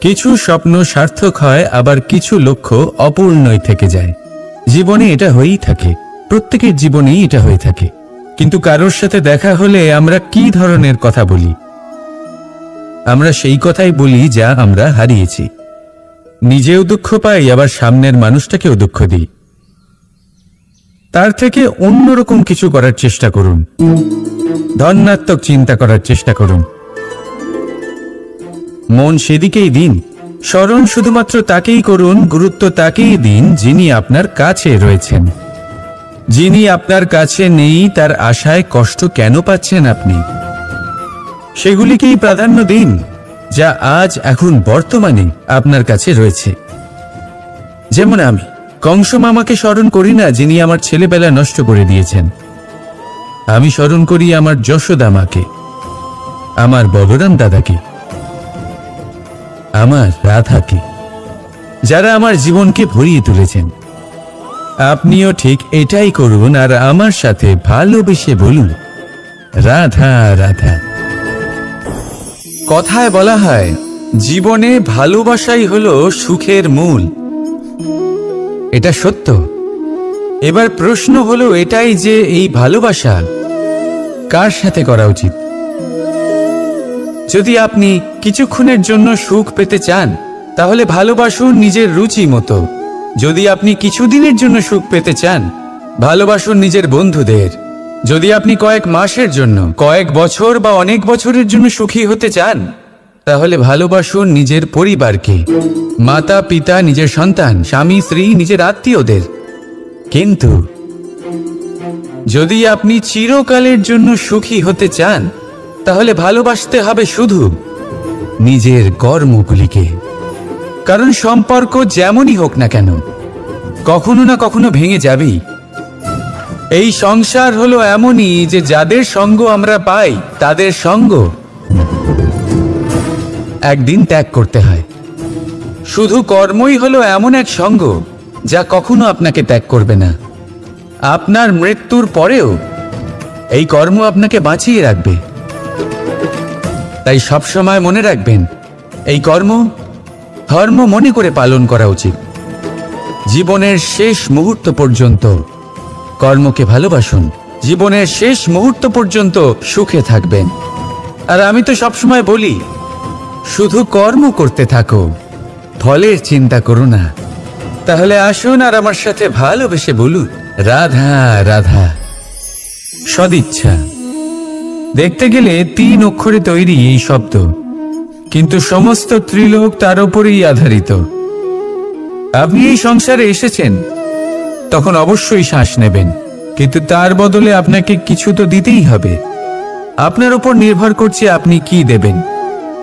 কিছু স্বপ্ন সার্থক হয়, আবার কিছু লক্ষ্য অপূর্ণই থেকে যায়। জীবনে এটা হয়েই থাকে, প্রত্যেকের জীবনেই এটা হয়ে থাকে। কিন্তু কারোর সাথে দেখা হলে আমরা কি ধরনের কথা বলি? আমরা সেই কথাই বলি যা আমরা হারিয়েছি। নিজেও দুঃখ পাই, আবার সামনের মানুষটাকেও দুঃখ দিই। তার থেকে অন্যরকম কিছু করার চেষ্টা করুন, ধনাত্মক চিন্তা করার চেষ্টা করুন। মন সেদিকেই দিন, স্মরণ শুধুমাত্র তাকেই করুন, গুরুত্ব তাকেই দিন যিনি আপনার কাছে রয়েছেন। যিনি আপনার কাছে নেই তার আশায় কষ্ট কেন পাচ্ছেন আপনি? সেগুলিকেই প্রাধান্য দিন যা আজ এখন বর্তমানে আপনার কাছে রয়েছে। যেমন আমি কংস মামাকে স্মরণ করি না, যিনি আমার ছেলেবেলা নষ্ট করে দিয়েছেন। আমি স্মরণ করি আমার যশোদা মাকে, আমার বলরাম দাদাকে, আমার রাধাকে, যারা আমার জীবনকে ভরিয়ে তুলেছেন। আপনিও ঠিক এটাই করুন, আর আমার সাথে ভালোবেসে বলুন, রাধা রাধা। কথায় বলা হয়, জীবনে ভালোবাসাই হলো সুখের মূল। এটা সত্য। এবার প্রশ্ন হলো এটাই যে এই ভালোবাসা কার সাথে করা উচিত? যদি আপনি কিছুক্ষণের জন্য সুখ পেতে চান, তাহলে ভালোবাসুন নিজের রুচি মতো। যদি আপনি কিছুদিনের জন্য সুখ পেতে চান, ভালোবাসুন নিজের বন্ধুদের। যদি আপনি কয়েক মাসের জন্য, কয়েক বছর বা অনেক বছরের জন্য সুখী হতে চান, তাহলে ভালোবাসুন নিজের পরিবারকে, মাতা পিতা, নিজের সন্তান, স্বামী স্ত্রী, নিজের আত্মীয়দের। কিন্তু যদি আপনি চিরকালের জন্য সুখী হতে চান, তাহলে ভালোবাসতে হবে শুধু নিজের কর্মগুলিকে। কারণ সম্পর্ক যেমনই হোক না কেন, কখনো না কখনো ভেঙে যাবেই। এই সংসার হলো এমনই যে যাদের সঙ্গ আমরা পাই, তাদের সঙ্গ একদিন ত্যাগ করতে হয়। শুধু কর্মই হলো এমন এক সঙ্গ যা কখনো আপনাকে ত্যাগ করবে না। আপনার মৃত্যুর পরেও এই কর্ম আপনাকে বাঁচিয়ে রাখবে। তাই সবসময় মনে রাখবেন, এই কর্ম ধর্ম মনে করে পালন করা উচিত। জীবনের শেষ মুহূর্ত পর্যন্ত কর্মকে ভালোবাসুন, জীবনের শেষ মুহূর্ত পর্যন্ত সুখে থাকবেন। আর আমি তো সবসময় বলি, শুধু কর্ম করতে থাকো, ফলের চিন্তা করো না। তাহলে আসুন আর আমার সাথে ভালোবেসে বলুন, রাধা রাধা। সদিচ্ছা। দেখতে গেলে 3 অক্ষরে তৈরি এই শব্দ, কিন্তু সমস্ত ত্রিলোক তার উপরেই আধারিত। আপনি এই সংসারে এসেছেন, তখন অবশ্যই শ্বাস নেবেন, কিন্তু তার বদলে আপনাকে কিছু তো দিতেই হবে। আপনার উপর নির্ভর করছে আপনি কি দেবেন।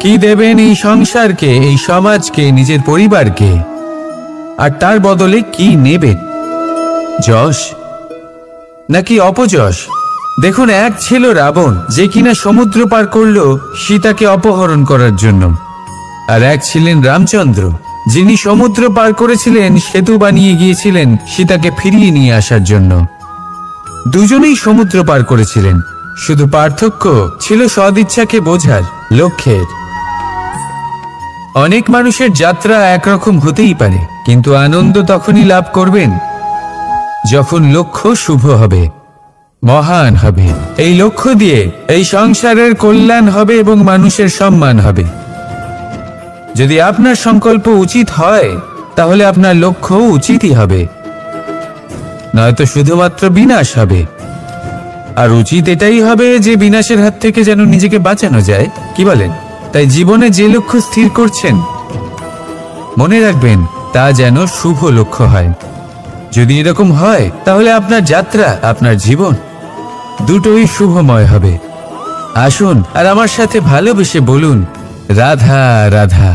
কি দেবেন এই সংসারকে, এই সমাজকে, নিজের পরিবারকে, আর তার বদলে কি নেবেন? যশ নাকি অপযশ? দেখুন, এক ছিল রাবণ, যে কিনা সমুদ্র পার করল সীতাকে অপহরণ করার জন্য, আর এক ছিলেন রামচন্দ্র, যিনি সমুদ্র পার করেছিলেন সেতু বানিয়ে গিয়েছিলেন সীতাকে ফিরিয়ে নিয়ে আসার জন্য। দুজনেই সমুদ্র পার করেছিলেন, শুধু পার্থক্য ছিল সদিচ্ছাকে বোঝার লক্ষ্যের। অনেক মানুষের যাত্রা একরকম হতেই পারে, কিন্তু আনন্দ তখনই লাভ করবেন যখন লক্ষ্য শুভ হবে, মহান হবে। এই লক্ষ্য দিয়ে এই সংসারের কল্যাণ হবে এবং মানুষের সম্মান হবে। যদি আপনার সংকল্প উচিত হয় তাহলে আপনার লক্ষ্য উচিতই হবে, নয়তো শুধুমাত্র বিনাশ হবে। আর উচিত এটাই হবে যে বিনাশের হাত থেকে যেন নিজেকে বাঁচানো যায়, কি বলেন? তাই জীবনে যে লক্ষ্য স্থির করছেন মনে রাখবেন তা যেন শুভ লক্ষ্য হয়। যদি এরকম হয় তাহলে আপনার যাত্রা, আপনার জীবন দুটোই শুভময় হবে। আসুন আর আমার সাথে ভালোবেসে বলুন, রাধা রাধা।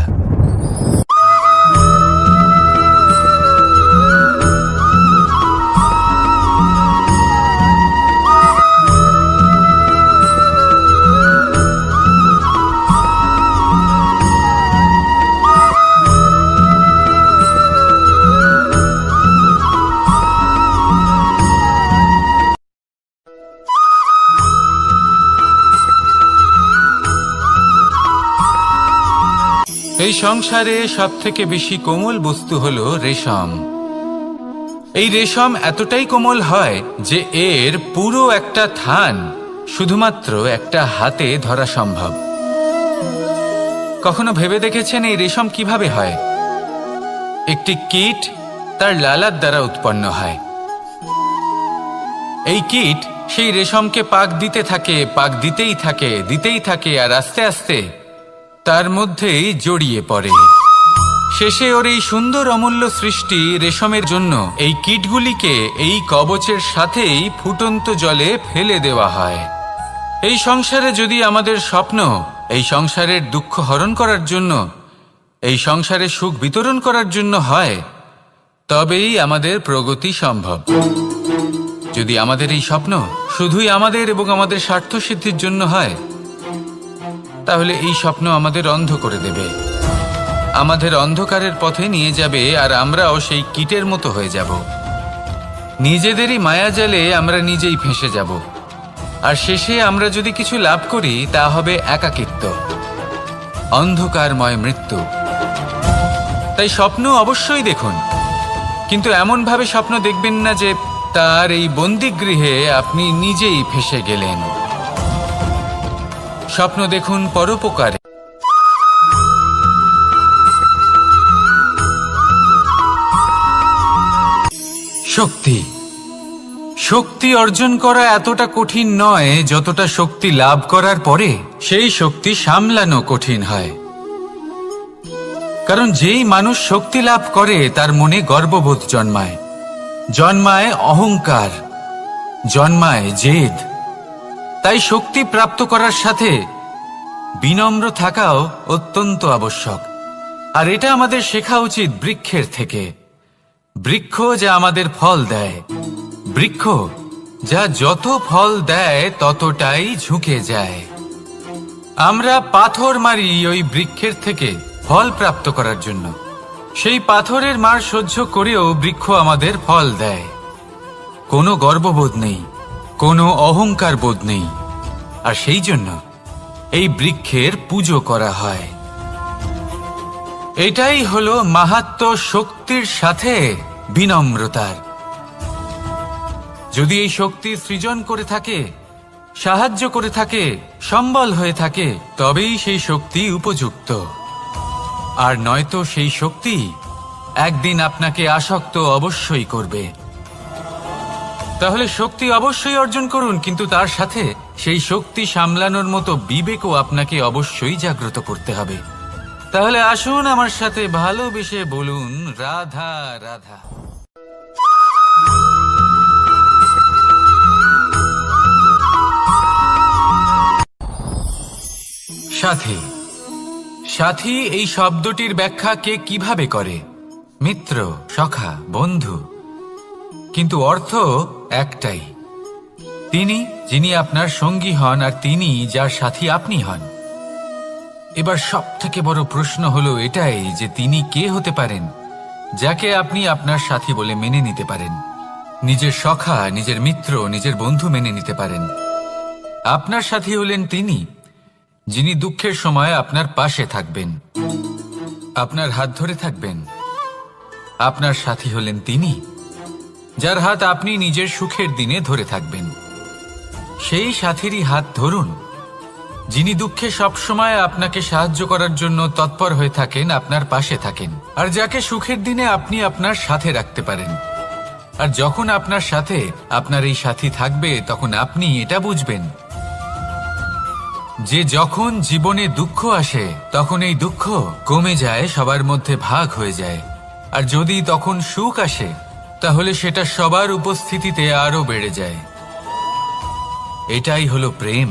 এই সংসারে সবথেকে বেশি কোমল বস্তু হলো রেশম। এই রেশম এতটাই কোমল হয় যে এর পুরো একটা থান শুধুমাত্র একটা হাতে ধরা সম্ভব। কখনো ভেবে দেখেছেন এই রেশম কিভাবে হয়? একটি কীট তার লালার দ্বারা উৎপন্ন হয়। এই কীট সেই রেশমকে পাক দিতে থাকে, পাক দিতেই থাকে আর আস্তে আস্তে তার মধ্যেই জড়িয়ে পড়ে। শেষে ওর এই সুন্দর অমূল্য সৃষ্টি রেশমের জন্য এই কীটগুলিকে এই কবচের সাথেই ফুটন্ত জলে ফেলে দেওয়া হয়। এই সংসারে যদি আমাদের স্বপ্ন এই সংসারের দুঃখ হরণ করার জন্য, এই সংসারে সুখ বিতরণ করার জন্য হয়, তবেই আমাদের প্রগতি সম্ভব। যদি আমাদের এই স্বপ্ন শুধুই আমাদের এবং আমাদের স্বার্থ সিদ্ধির জন্য হয়, তাহলে এই স্বপ্ন আমাদের অন্ধ করে দেবে, আমাদের অন্ধকারের পথে নিয়ে যাবে, আর আমরাও সেই কীটের মতো হয়ে যাব। নিজেদেরই মায়াজালে আমরা নিজেই ফেঁসে যাব, আর শেষে আমরা যদি কিছু লাভ করি তা হবে একাকিত্ব, অন্ধকারময় মৃত্যু। তাই স্বপ্ন অবশ্যই দেখুন, কিন্তু এমনভাবে স্বপ্ন দেখবেন না যে তার এই বন্দিগৃহে আপনি নিজেই ফেঁসে গেলেন। স্বপ্ন দেখুন পরোপকারে। শক্তি শক্তি অর্জন করা এতটা কঠিন নয় যতটা শক্তি লাভ করার পরে সেই শক্তি সামলানো কঠিন হয়। কারণ যেই মানুষ শক্তি লাভ করে তার মনে গর্ববোধ জন্মায়, জন্মায় অহংকার, জন্মায় জেদ। তাই শক্তি প্রাপ্ত করার সাথে বিনম্র থাকাও অত্যন্ত আবশ্যক। আর এটা আমাদের শেখা উচিত বৃক্ষের থেকে। বৃক্ষ যা আমাদের ফল দেয়, বৃক্ষ যা যত ফল দেয় ততটাই ঝুঁকে যায়। আমরা পাথর মারি ওই বৃক্ষের থেকে ফল প্রাপ্ত করার জন্য। সেই পাথরের মার সহ্য করেও বৃক্ষ আমাদের ফল দেয়। কোনো গর্ববোধ নেই, কোনো অহংকার বোধ নেই, আর সেই জন্য এই বৃক্ষের পুজো করা হয়। এটাই হলো মাহাত্ম্য শক্তির সাথে বিনম্রতার। যদি এই শক্তি সৃজন করে থাকে, সাহায্য করে থাকে, সম্বল হয়ে থাকে, তবেই সেই শক্তি উপযুক্ত। আর নয়তো সেই শক্তি একদিন আপনাকে আসক্ত অবশ্যই করবে। তাহলে শক্তি অবশ্যই অর্জন করুন, কিন্তু তার সাথে সেই শক্তি সামলানোর মতো বিবেকও আপনাকে অবশ্যই জাগ্রত করতে হবে। তাহলে আসুন আমার সাথে ভালোবেসে বলুন, রাধা রাধা। সাথী সাথী এই শব্দটির ব্যাখ্যা কে কিভাবে করে? মিত্র, সখা, বন্ধু। কিন্তু অর্থ একটাই, তিনি যিনি আপনার সঙ্গী হন আর তিনি যার সাথী আপনি হন। এবার সব থেকে বড় প্রশ্ন হলো এটাই যে তিনি কে হতে পারেন যাকে আপনি আপনার সাথী বলে মেনে নিতে পারেন, নিজের সখা, নিজের মিত্র, নিজের বন্ধু মেনে নিতে পারেন। আপনার সাথী হলেন তিনি যিনি দুঃখের সময় আপনার পাশে থাকবেন, আপনার হাত ধরে থাকবেন। আপনার সাথী হলেন তিনি যার হাত আপনি নিজের সুখের দিনে ধরে থাকবেন। সেই সাথীরই হাত ধরুন যিনি দুঃখে সবসময় আপনাকে সাহায্য করার জন্য তৎপর হয়ে থাকেন, আপনার পাশে থাকেন, আর যাকে সুখের দিনে আপনি আপনার সাথে রাখতে পারেন। আর যখন আপনার সাথে আপনার এই সাথী থাকবে তখন আপনি এটা বুঝবেন যে যখন জীবনে দুঃখ আসে তখন এই দুঃখ কমে যায়, সবার মধ্যে ভাগ হয়ে যায়। আর যদি তখন সুখ আসে তাহলে সেটা সবার উপস্থিতিতে আরো বেড়ে যায়। এটাই হলো প্রেম,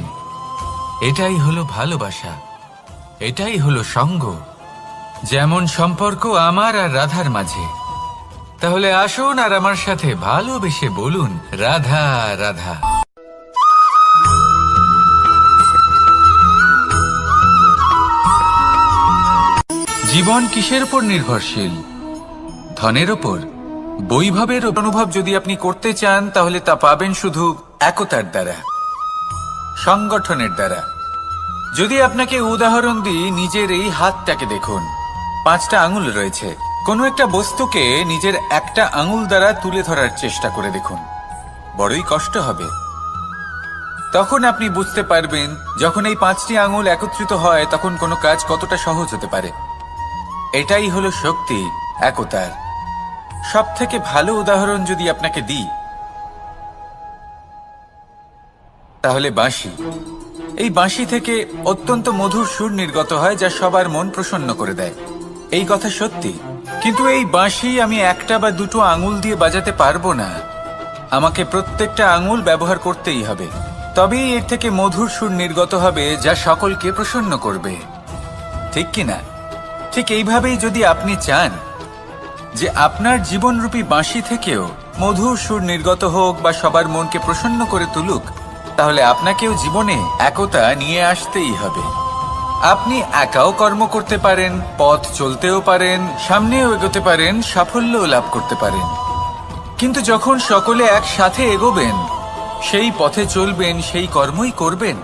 এটাই হলো ভালোবাসা, এটাই হলো সঙ্গ। যেমন সম্পর্ক আমার আর রাধার মাঝে। তাহলে আসুন আর আমার সাথে ভালোবেসে বলুন, রাধা রাধা। জীবন কিসের উপর নির্ভরশীল? ধনের ওপর। বৈভবের অনুভব যদি আপনি করতে চান তাহলে তা পাবেন শুধু একতার দ্বারা, সংগঠনের দ্বারা। যদি আপনাকে উদাহরণ দিই, নিজের এই হাতটাকে দেখুন, 5টা আঙুল রয়েছে। কোনো একটা বস্তুকে নিজের একটা আঙুল দ্বারা তুলে ধরার চেষ্টা করে দেখুন, বড়ই কষ্ট হবে। তখন আপনি বুঝতে পারবেন যখন এই 5টি আঙুল একত্রিত হয় তখন কোনো কাজ কতটা সহজ হতে পারে। এটাই হলো শক্তি একতার। সব থেকে ভালো উদাহরণ যদি আপনাকে দিই তাহলে বাঁশি। এই বাঁশি থেকে অত্যন্ত মধুর সুর নির্গত হয় যা সবার মন প্রসন্ন করে দেয়। এই কথা সত্যি, কিন্তু এই বাঁশি আমি একটা বা দুটো আঙুল দিয়ে বাজাতে পারবো না। আমাকে প্রত্যেকটা আঙুল ব্যবহার করতেই হবে, তবেই এর থেকে মধুর সুর নির্গত হবে যা সকলকে প্রসন্ন করবে, ঠিক কিনা? ঠিক এইভাবেই যদি আপনি চান যে আপনার জীবনরূপী বাঁশি থেকেও মধুর সুর নির্গত হোক বা সবার মনকে প্রসন্ন করে তুলুক, তাহলে আপনাকেও জীবনে একতা নিয়ে আসতেই হবে। আপনি একাও কর্ম করতে পারেন, পথ চলতেও পারেন, সামনেও এগোতে পারেন, সাফল্যও লাভ করতে পারেন। কিন্তু যখন সকলে একসাথে এগোবেন, সেই পথে চলবেন, সেই কর্মই করবেন,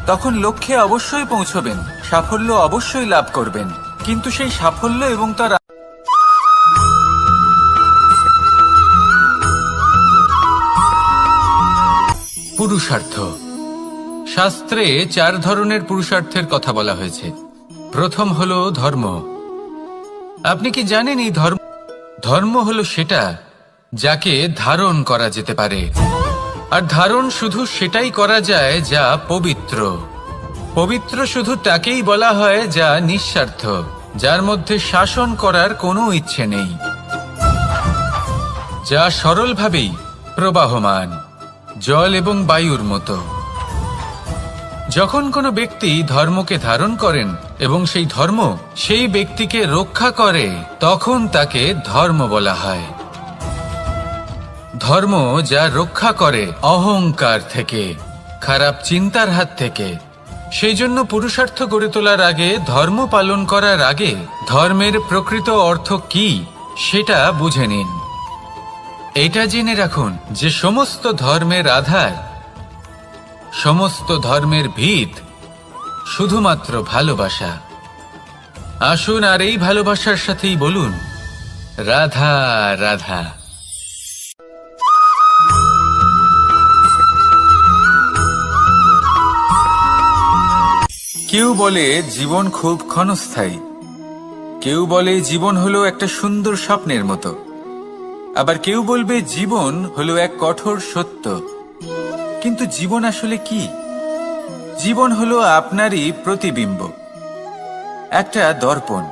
তখন লক্ষ্যে অবশ্যই পৌঁছবেন, সাফল্য অবশ্যই লাভ করবেন। কিন্তু সেই সাফল্য এবং তার পুরুষার্থ। শাস্ত্রে 4 ধরনের পুরুষার্থের কথা বলা হয়েছে। প্রথম হলো ধর্ম। আপনি কি জানেন এই ধর্ম হলো সেটা যাকে ধারণ করা যেতে পারে, আর ধারণ শুধু সেটাই করা যায় যা পবিত্র। পবিত্র শুধু তাকেই বলা হয় যা নিঃস্বার্থ, যার মধ্যে শাসন করার কোনো ইচ্ছে নেই, যা সরলভাবেই প্রবাহমান, জল এবং বায়ুর মতো। যখন কোনো ব্যক্তি ধর্মকে ধারণ করেন এবং সেই ধর্ম সেই ব্যক্তিকে রক্ষা করে, তখন তাকে ধর্ম বলা হয়। ধর্ম যা রক্ষা করে অহংকার থেকে, খারাপ চিন্তার হাত থেকে। সেই জন্য পুরুষার্থ গড়ে তোলার আগে, ধর্ম পালন করার আগে ধর্মের প্রকৃত অর্থ কি সেটা বুঝে নিন। এটা জেনে রাখুন যে সমস্ত ধর্মের আধার, সমস্ত ধর্মের ভিত শুধুমাত্র ভালোবাসা। আসুন আর এই ভালোবাসার সাথেই বলুন, রাধা রাধা। কেউ বলে জীবন খুব ক্ষণস্থায়ী, কেউ বলে জীবন হলো একটা সুন্দর স্বপ্নের মতো, আবার কেউ বলবে জীবন হলো এক কঠোর সত্য। কিন্তু জীবন আসলে কি? জীবন হলো আপনারই প্রতিবিম্ব, একটা দর্পণ।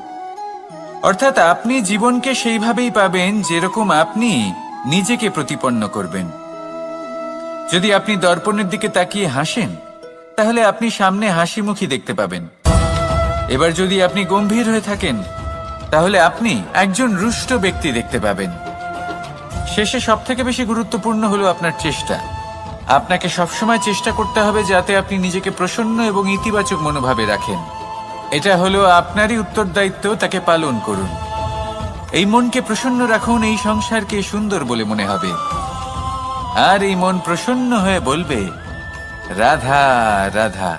অর্থাৎ আপনি জীবনকে সেইভাবেই পাবেন যেরকম আপনি নিজেকে প্রতিপন্ন করবেন। যদি আপনি দর্পণের দিকে তাকিয়ে হাসেন, তাহলে আপনি সামনে হাসি মুখী দেখতে পাবেন। এবার যদি আপনি গম্ভীর হয়ে থাকেন, তাহলে আপনি একজন রুষ্ট ব্যক্তি দেখতে পাবেন। শেষে সবথেকে বেশি গুরুত্বপূর্ণ হলো আপনার চেষ্টা। আপনাকে সবসময় চেষ্টা করতে হবে যাতে আপনি নিজেকে প্রসন্ন এবং ইতিবাচক মনোভাবে রাখেন। এটা হলো আপনারই উত্তরদায়িত্ব, তাকে পালন করুন। এই মনকে প্রসন্ন রাখুন, এই সংসারকে সুন্দর বলে মনে হবে। আর এই মন প্রসন্ন হয়ে বলবে, রাধা রাধা।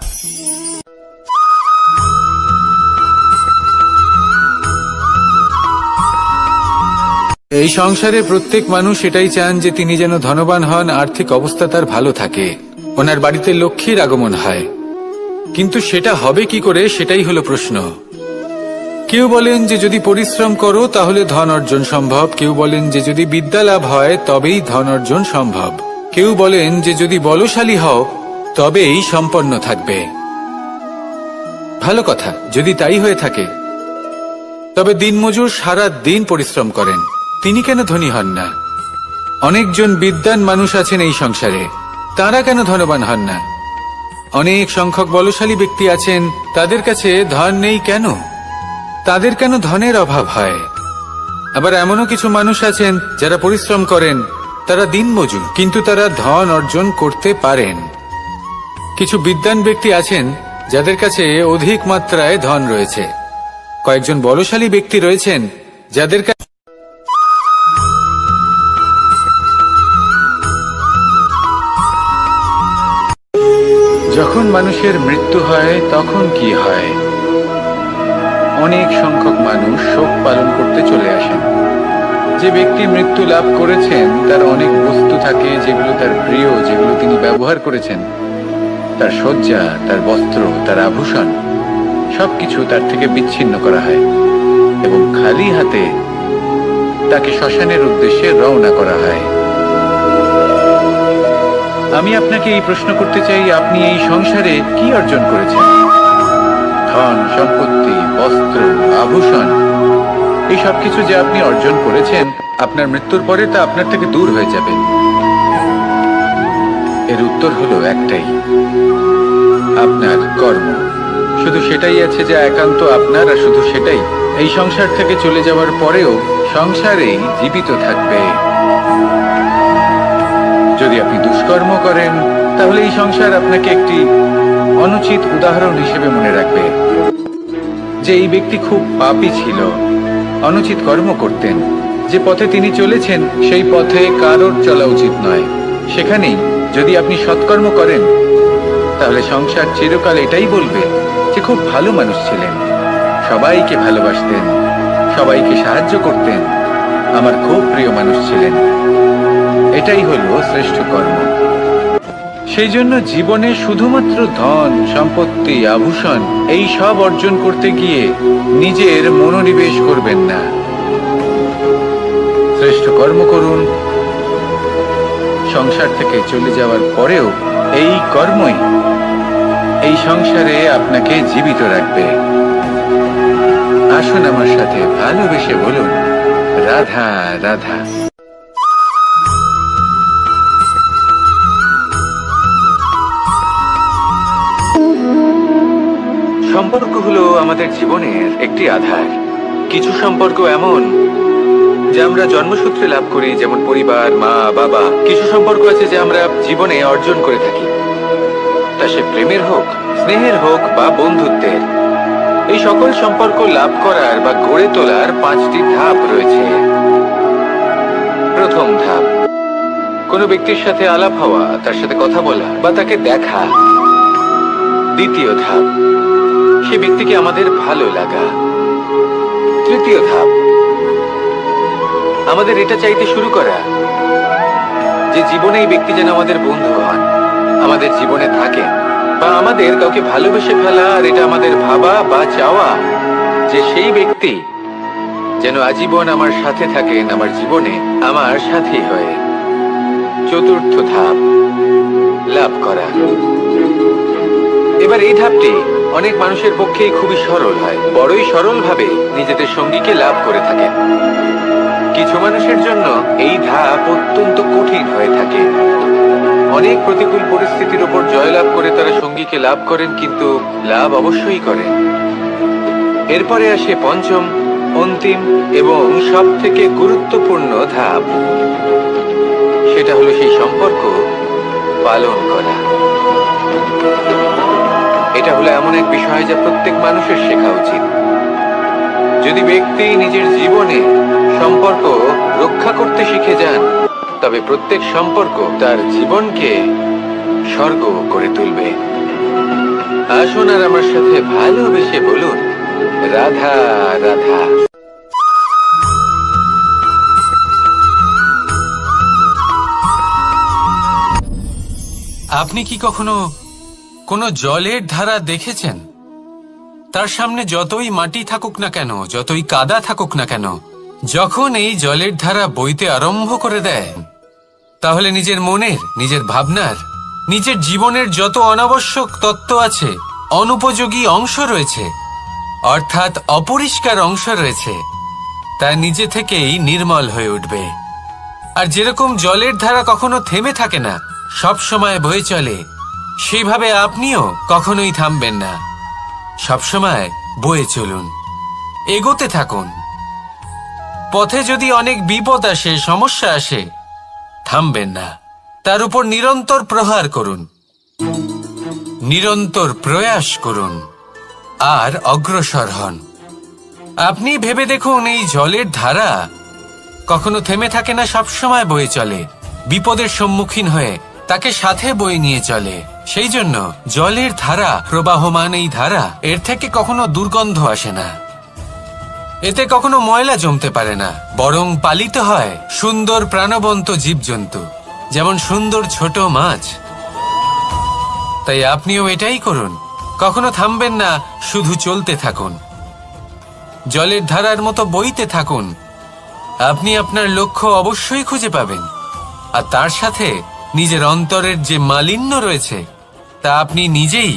এই সংসারে প্রত্যেক মানুষ এটাই চান যে তিনি যেন ধনবান হন, আর্থিক অবস্থা তার ভালো থাকে, ওনার বাড়িতে লক্ষ্মীর আগমন হয়। কিন্তু সেটা হবে কি করে, সেটাই হলো প্রশ্ন। কেউ বলেন যে যদি পরিশ্রম করো তাহলে ধন অর্জন সম্ভব, কেউ বলেন যে যদি বিদ্যা লাভ হয় তবেই ধন অর্জন সম্ভব, কেউ বলেন যে যদি বলশালী হও তবেই সম্পন্ন থাকবে। ভালো কথা, যদি তাই হয়ে থাকে, তবে দিনমজুর সারা দিন পরিশ্রম করেন, তিনি কেন ধনী হন না? অনেকজন বিদ্বান মানুষ আছেন এই সংসারে, তারা কেন ধনবান হন না? অনেক সংখ্যক বলশালী ব্যক্তি আছেন, তাদের কাছে ধন নেই কেন? তাদের কেন ধনের অভাব হয়? আবার এমনও কিছু মানুষ আছেন যারা পরিশ্রম করেন, তারা দিনমজুর, কিন্তু তারা ধন অর্জন করতে পারেন। কিছু বিদ্বান ব্যক্তি আছেন যাদের কাছে অধিক মাত্রায় ধন রয়েছে, কয়েকজন বলশালী ব্যক্তি রয়েছেন যাদের কাছে যখন মানুষের মৃত্যু হয় তখন কি হয়? অনেক সংখ্যক মানুষ শোক পালন করতে চলে আসেন। যে ব্যক্তি মৃত্যু লাভ করেছেন তার অনেক বস্তু থাকে যেগুলো তার প্রিয়, যেগুলো তিনি ব্যবহার করেছেন, তার শয্যা, তার বস্ত্র, তার আভূষণ, সবকিছু তার থেকে বিচ্ছিন্ন করা হয় এবং খালি হাতে তাকে শ্মশানের উদ্দেশ্যে রওনা করা হয়। আমি আপনাকে এই প্রশ্ন করতে চাই, আপনি এই সংসারে কি অর্জন করেছেন? ধন, সম্পত্তি, বস্ত্র, আভূষণ, এই সবকিছু যে আপনি অর্জন করেছেন, আপনার মৃত্যুর পরে তা আপনার থেকে দূর হয়ে যাবে। এর উত্তর হলো একটাই, আপনার কর্ম। শুধু সেটাই আছে যা একান্ত আপনার, আর শুধু সেটাই এই সংসার থেকে চলে যাওয়ার পরেও সংসারেই জীবিত থাকবে। যদি আপনি দুষ্কর্ম করেন তাহলে এই সংসার আপনাকে একটি অনুচিত উদাহরণ হিসেবে মনে রাখবে যে এই ব্যক্তি খুব পাপী ছিল, অনুচিত কর্ম করতেন, যে পথে তিনি চলেছেন সেই পথে কারোর চলা উচিত নয়। সেখানেই যদি আপনি সৎকর্ম করেন তাহলে সংসার চিরকাল এটাই বলবে যে খুব ভালো মানুষ ছিলেন, সবাইকে ভালোবাসতেন, সবাইকে সাহায্য করতেন, আমার খুব প্রিয় মানুষ ছিলেন। এটাই হলো শ্রেষ্ঠ কর্ম। সেই জন্য জীবনে শুধুমাত্র ধন, সম্পত্তি, আভূষণ এই সব অর্জন করতে গিয়ে নিজের মনোনিবেশ করবেন না। শ্রেষ্ঠ কর্ম করুন। সংসার থেকে চলে যাওয়ার পরেও এই কর্মই এই সংসারে আপনাকে জীবিত রাখবে। আসুন আমার সাথে ভালোবেসে বলুন, রাধা রাধা। সম্পর্ক হলো আমাদের জীবনের একটি আধার। কিছু সম্পর্ক এমন যা আমরা জন্মসূত্রে লাভ করি, যেমন পরিবার, মা, বাবা। কিছু সম্পর্ক আছে যে আমরা জীবনে অর্জন করে থাকি, তা সে প্রেমের হোক, স্নেহের হোক বা বন্ধুত্বের। এই সকল সম্পর্ক লাভ করার বা গড়ে তোলার 5টি ধাপ রয়েছে। প্রথম ধাপ, কোনো ব্যক্তির সাথে আলাপ হওয়া, তার সাথে কথা বলা বা তাকে দেখা। দ্বিতীয় ধাপ, সে ব্যক্তিকে আমাদের ভালো লাগা। তৃতীয় ধাপ, আমাদের এটা চাইতে শুরু করা যে জীবনে এই ব্যক্তি যেন আমাদের বন্ধু হন, আমাদের জীবনে থাকেন, বা আমাদের কাউকে ভালোবেসে ফেলা, আর এটা আমাদের ভাবা বা চাওয়া যে সেই ব্যক্তি যেন আজীবন আমার সাথে থাকেন, আমার জীবনে আমার সাথী হয়ে। চতুর্থ ধাপ, লাভ করা। এবার এই ধাপটি অনেক মানুষের পক্ষেই খুবই সরল হয়, বড়ই সরলভাবে নিজেদের সঙ্গীকে লাভ করে থাকে। কিছু মানুষের জন্য এই ধাপ অত্যন্ত কঠিন হয়ে থাকে। অনেক প্রতিকূল পরিস্থিতির উপর জয়লাভ করে তারা সঙ্গীকে লাভ করেন, কিন্তু লাভ অবশ্যই করেন। এরপরে আসে পঞ্চম, অন্তিম এবং সব থেকে গুরুত্বপূর্ণ ধাপ। সেটা হলো সেই সম্পর্ক পালন করা। এটা হলো এমন এক বিষয় যা প্রত্যেক মানুষের শেখা উচিত। যদি ব্যক্তি নিজের জীবনে সম্পর্ক রক্ষা করতে শিখে যান, তবে প্রত্যেক সম্পর্ক তার জীবনকে স্বর্গ করে তুলবে। আসুন আর আমার সাথে ভালোবেসে বলুন, রাধা রাধা। আপনি কি কখনো কোনো জলের ধারা দেখেছেন? তার সামনে যতই মাটি থাকুক না কেন, যতই কাদা থাকুক না কেন, যখন এই জলের ধারা বইতে আরম্ভ করে দেয়, তাহলে নিজের মনের, নিজের ভাবনার, নিজের জীবনের যত অনাবশ্যক তত্ত্ব আছে, অনুপযোগী অংশ রয়েছে, অর্থাৎ অপরিষ্কার অংশ রয়েছে, তা নিজে থেকেই নির্মল হয়ে উঠবে। আর যেরকম জলের ধারা কখনো থেমে থাকে না, সব সময় বয়ে চলে, সেইভাবে আপনিও কখনোই থামবেন না। সবসময় বয়ে চলুন, এগোতে থাকুন। পথে যদি অনেক বিপদ আসে, সমস্যা আসে, থামবেন না, তার উপর নিরন্তর প্রহার করুন, নিরন্তর প্রয়াস করুন আর অগ্রসর হন। আপনি ভেবে দেখুন, এই জলের ধারা কখনো থেমে থাকে না, সবসময় বয়ে চলে, বিপদের সম্মুখীন হয়ে তাকে সাথে বয়ে নিয়ে চলে। সেই জন্য জলের ধারা, প্রবাহমান এই ধারা, এর থেকে কখনো দুর্গন্ধ আসে না, এতে কখনো ময়লা জমতে পারে না, বরং পালিত হয় সুন্দর প্রাণবন্ত জীবজন্তু, যেমন সুন্দর ছোট মাছ। তাই আপনিও এটাই করুন, কখনো থামবেন না, শুধু চলতে থাকুন, জলের ধারার মতো বইতে থাকুন। আপনি আপনার লক্ষ্য অবশ্যই খুঁজে পাবেন, আর তার সাথে নিজের অন্তরের যে মালিন্য রয়েছে তা আপনি নিজেই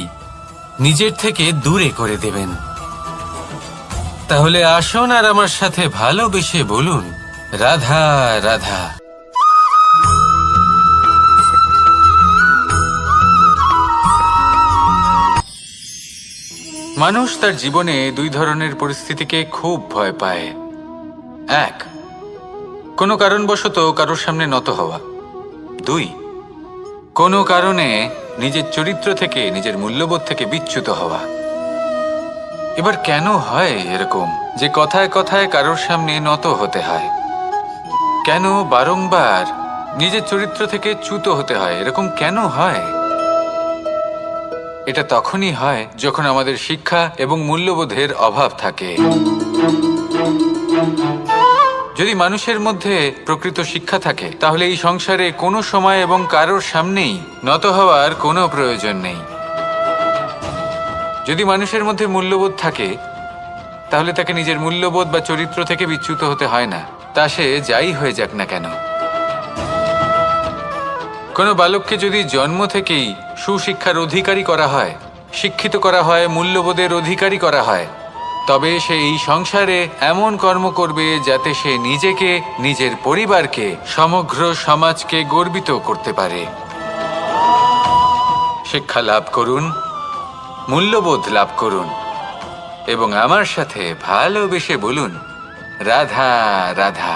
নিজের থেকে দূরে করে দেবেন। তাহলে আসুন আর আমার সাথে ভালোবেসে বলুন, রাধা রাধা। মানুষ তার জীবনে দুই ধরনের পরিস্থিতিকে খুব ভয় পায়। এক, কোনো কারণবশত কারোর সামনে নত হওয়া। দুই, কোনো কারণে নিজের চরিত্র থেকে, নিজের মূল্যবোধ থেকে বিচ্যুত হওয়া। এবার কেন হয় এরকম যে কথায় কথায় কারোর সামনে নত হতে হয়? কেন বারংবার নিজের চরিত্র থেকে চ্যুত হতে হয়? এরকম কেন হয়? এটা তখনই হয় যখন আমাদের শিক্ষা এবং মূল্যবোধের অভাব থাকে। যদি মানুষের মধ্যে প্রকৃত শিক্ষা থাকে, তাহলে এই সংসারে কোনো সময় এবং কারোর সামনেই নত হওয়ার কোনো প্রয়োজন নেই। যদি মানুষের মধ্যে মূল্যবোধ থাকে, তাহলে তাকে নিজের মূল্যবোধ বা চরিত্র থেকে বিচ্যুত হতে হয় না, তা সে যাই হয়ে যাক না কেন। কোনো বালককে যদি জন্ম থেকেই সুশিক্ষার অধিকারী করা হয়, শিক্ষিত করা হয়, মূল্যবোধের অধিকারী করা হয়, তবে সে এই সংসারে এমন কর্ম করবে যাতে সে নিজেকে, নিজের পরিবারকে, সমগ্র সমাজকে গর্বিত করতে পারে। শিক্ষা লাভ করুন, মূল্যবোধ লাভ করুন এবং আমার সাথে ভালোবেসে বলুন, রাধা রাধা।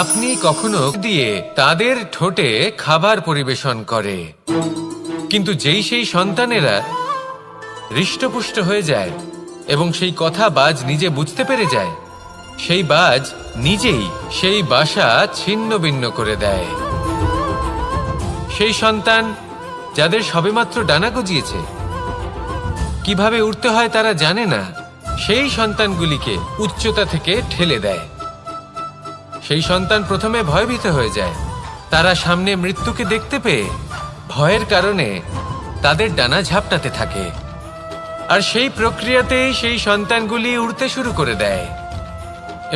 আপনি কখনো দিয়ে তাদের ঠোঁটে খাবার পরিবেশন করে, কিন্তু যেই সেই সন্তানেরা হৃষ্টপুষ্ট হয়ে যায় এবং সেই কথা বাজ নিজে বুঝতে পেরে যায়, সেই বাজ নিজেই সেই বাসা ছিন্ন ভিন্ন করে দেয়। সেই সন্তান যাদের সবেমাত্র ডানা গজিয়েছে, কিভাবে উঠতে হয় তারা জানে না, সেই সন্তানগুলিকে উচ্চতা থেকে ঠেলে দেয়। সেই সন্তান প্রথমে ভয়ভীত হয়ে যায়, তারা সামনে মৃত্যুকে দেখতে পেয়ে ভয়ের কারণে তাদের ডানা ঝাপটাতে থাকে, আর সেই প্রক্রিয়াতেই সেই সন্তানগুলি উড়তে শুরু করে দেয়।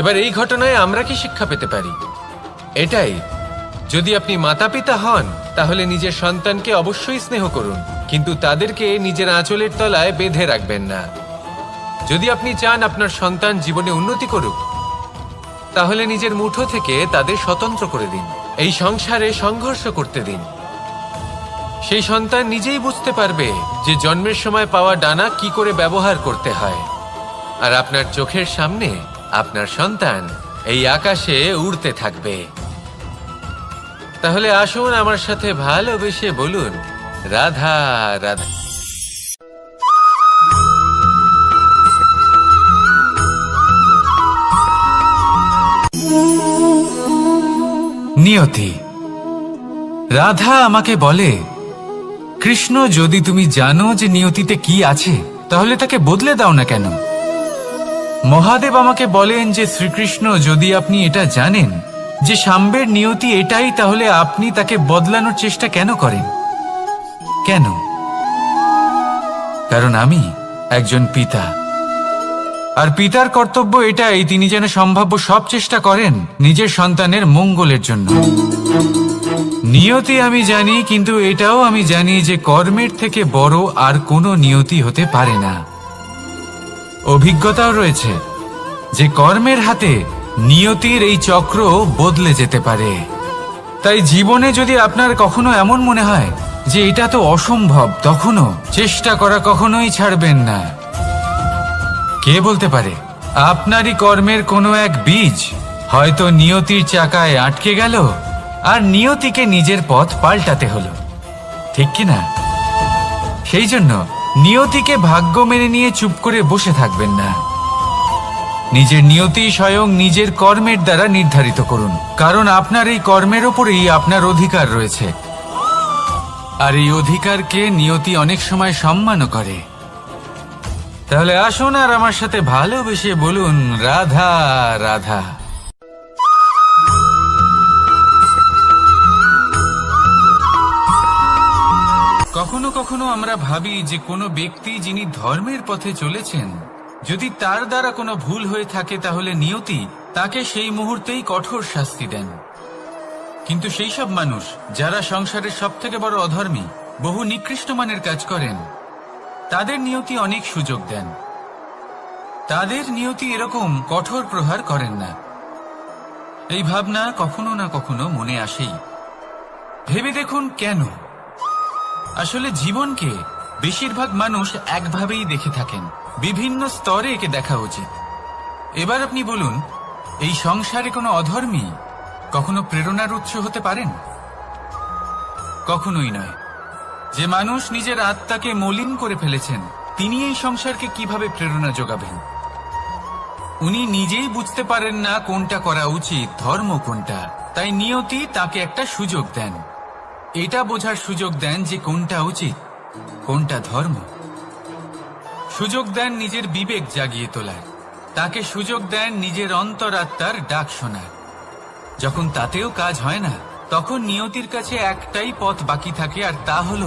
এবার এই ঘটনায় আমরা কি শিক্ষা পেতে পারি? এটাই, যদি আপনি মাতা পিতা হন, তাহলে নিজের সন্তানকে অবশ্যই স্নেহ করুন, কিন্তু তাদেরকে নিজের আঁচলের তলায় বেঁধে রাখবেন না। যদি আপনি চান আপনার সন্তান জীবনে উন্নতি করুক, তাহলে নিজের মুঠো থেকে তাদের স্বতন্ত্র করে দিন, এই সংসারে সংঘর্ষ করতে দিন। সেই সন্তান নিজেই বুঝতে পারবে যে জন্মের সময় পাওয়া ডানা কি করে ব্যবহার করতে হয়। আর আপনার চোখের সামনে আপনার সন্তান এই আকাশে উড়তে থাকবে। তাহলে আসুন আমার সাথে ভালোবেসে বলুন রাধা রাধা। নিয়তি। রাধা আমাকে বলে, কৃষ্ণ, যদি তুমি জানো যে নিয়তিতে কি আছে তাহলে তাকে বদলে দাও না কেন? মহাদেব আমাকে বলেন যে শ্রীকৃষ্ণ, যদি আপনি এটা জানেন যে সাম্বের নিয়তি এটাই, তাহলে আপনি তাকে বদলানোর চেষ্টা কেন করেন? কেন? কারণ আমি একজন পিতা, আর পিতার কর্তব্য এটাই, তিনি যেন সম্ভাব্য সব চেষ্টা করেন নিজের সন্তানের মঙ্গলের জন্য। নিয়তি আমি জানি, কিন্তু এটাও আমি জানি যে কর্মের থেকে বড় আর কোনো নিয়তি হতে পারে না। অভিজ্ঞতাও রয়েছে যে কর্মের হাতে নিয়তির এই চক্র বদলে যেতে পারে। তাই জীবনে যদি আপনার কখনো এমন মনে হয় যে এটা তো অসম্ভব, তখনও চেষ্টা করা কখনোই ছাড়বেন না। কে বলতে পারে আপনারই কর্মের কোনো এক বীজ হয়তো নিয়তির চাকায় আটকে গেল আর নিয়তিকে নিজের পথ পাল্টাতে হলো, ঠিক কি না? সেই জন্য নিয়তিকে ভাগ্য মেনে নিয়ে চুপ করে বসে থাকবেন না। নিজের নিয়তি স্বয়ং নিজের কর্মের দ্বারা নির্ধারিত করুন, কারণ আপনার এই কর্মের ওপরেই আপনার অধিকার রয়েছে, আর এই অধিকারকে নিয়তি অনেক সময় সম্মানও করে। তাহলে আসুন আর আমার সাথে ভালোবেসে বলুন রাধা রাধা। কখনো কখনো আমরা ভাবি যে কোনো ব্যক্তি যিনি ধর্মের পথে চলেছেন, যদি তার দ্বারা কোনো ভুল হয়ে থাকে তাহলে নিয়তি তাকে সেই মুহূর্তেই কঠোর শাস্তি দেন। কিন্তু সেই সব মানুষ যারা সংসারের সবথেকে বড় অধর্মী, বহু নিকৃষ্ট মানের কাজ করেন, তাদের নিয়তি অনেক সুযোগ দেন। তাদের নিয়তি এরকম কঠোর প্রহার করেন না। এই ভাবনা কখনো না কখনো মনে আসেই। ভেবে দেখুন কেন? আসলে জীবনকে বেশিরভাগ মানুষ একভাবেই দেখে থাকেন, বিভিন্ন স্তরে একে দেখা উচিত। এবার আপনি বলুন, এই সংসারে কোনো অধর্মী কখনো প্রেরণার উৎস হতে পারেন? কখনোই নয়। যে মানুষ নিজের আত্মাকে মলিন করে ফেলেছেন, তিনি এই সংসারকে কিভাবে প্রেরণা যোগাবেন? উনি নিজেই বুঝতে পারেন না কোনটা করা উচিত, ধর্ম কোনটা। তাই নিয়তি তাকে একটা সুযোগ দেন, এটা বোঝার সুযোগ দেন যে কোনটা উচিত, কোনটা ধর্ম। সুযোগ দেন নিজের বিবেক জাগিয়ে তোলার, তাকে সুযোগ দেন নিজের অন্তরাত্মার ডাক শোনার। যখন তাতেও কাজ হয় না, তখন নিয়তির কাছে একটাই পথ বাকি থাকে, আর তা হল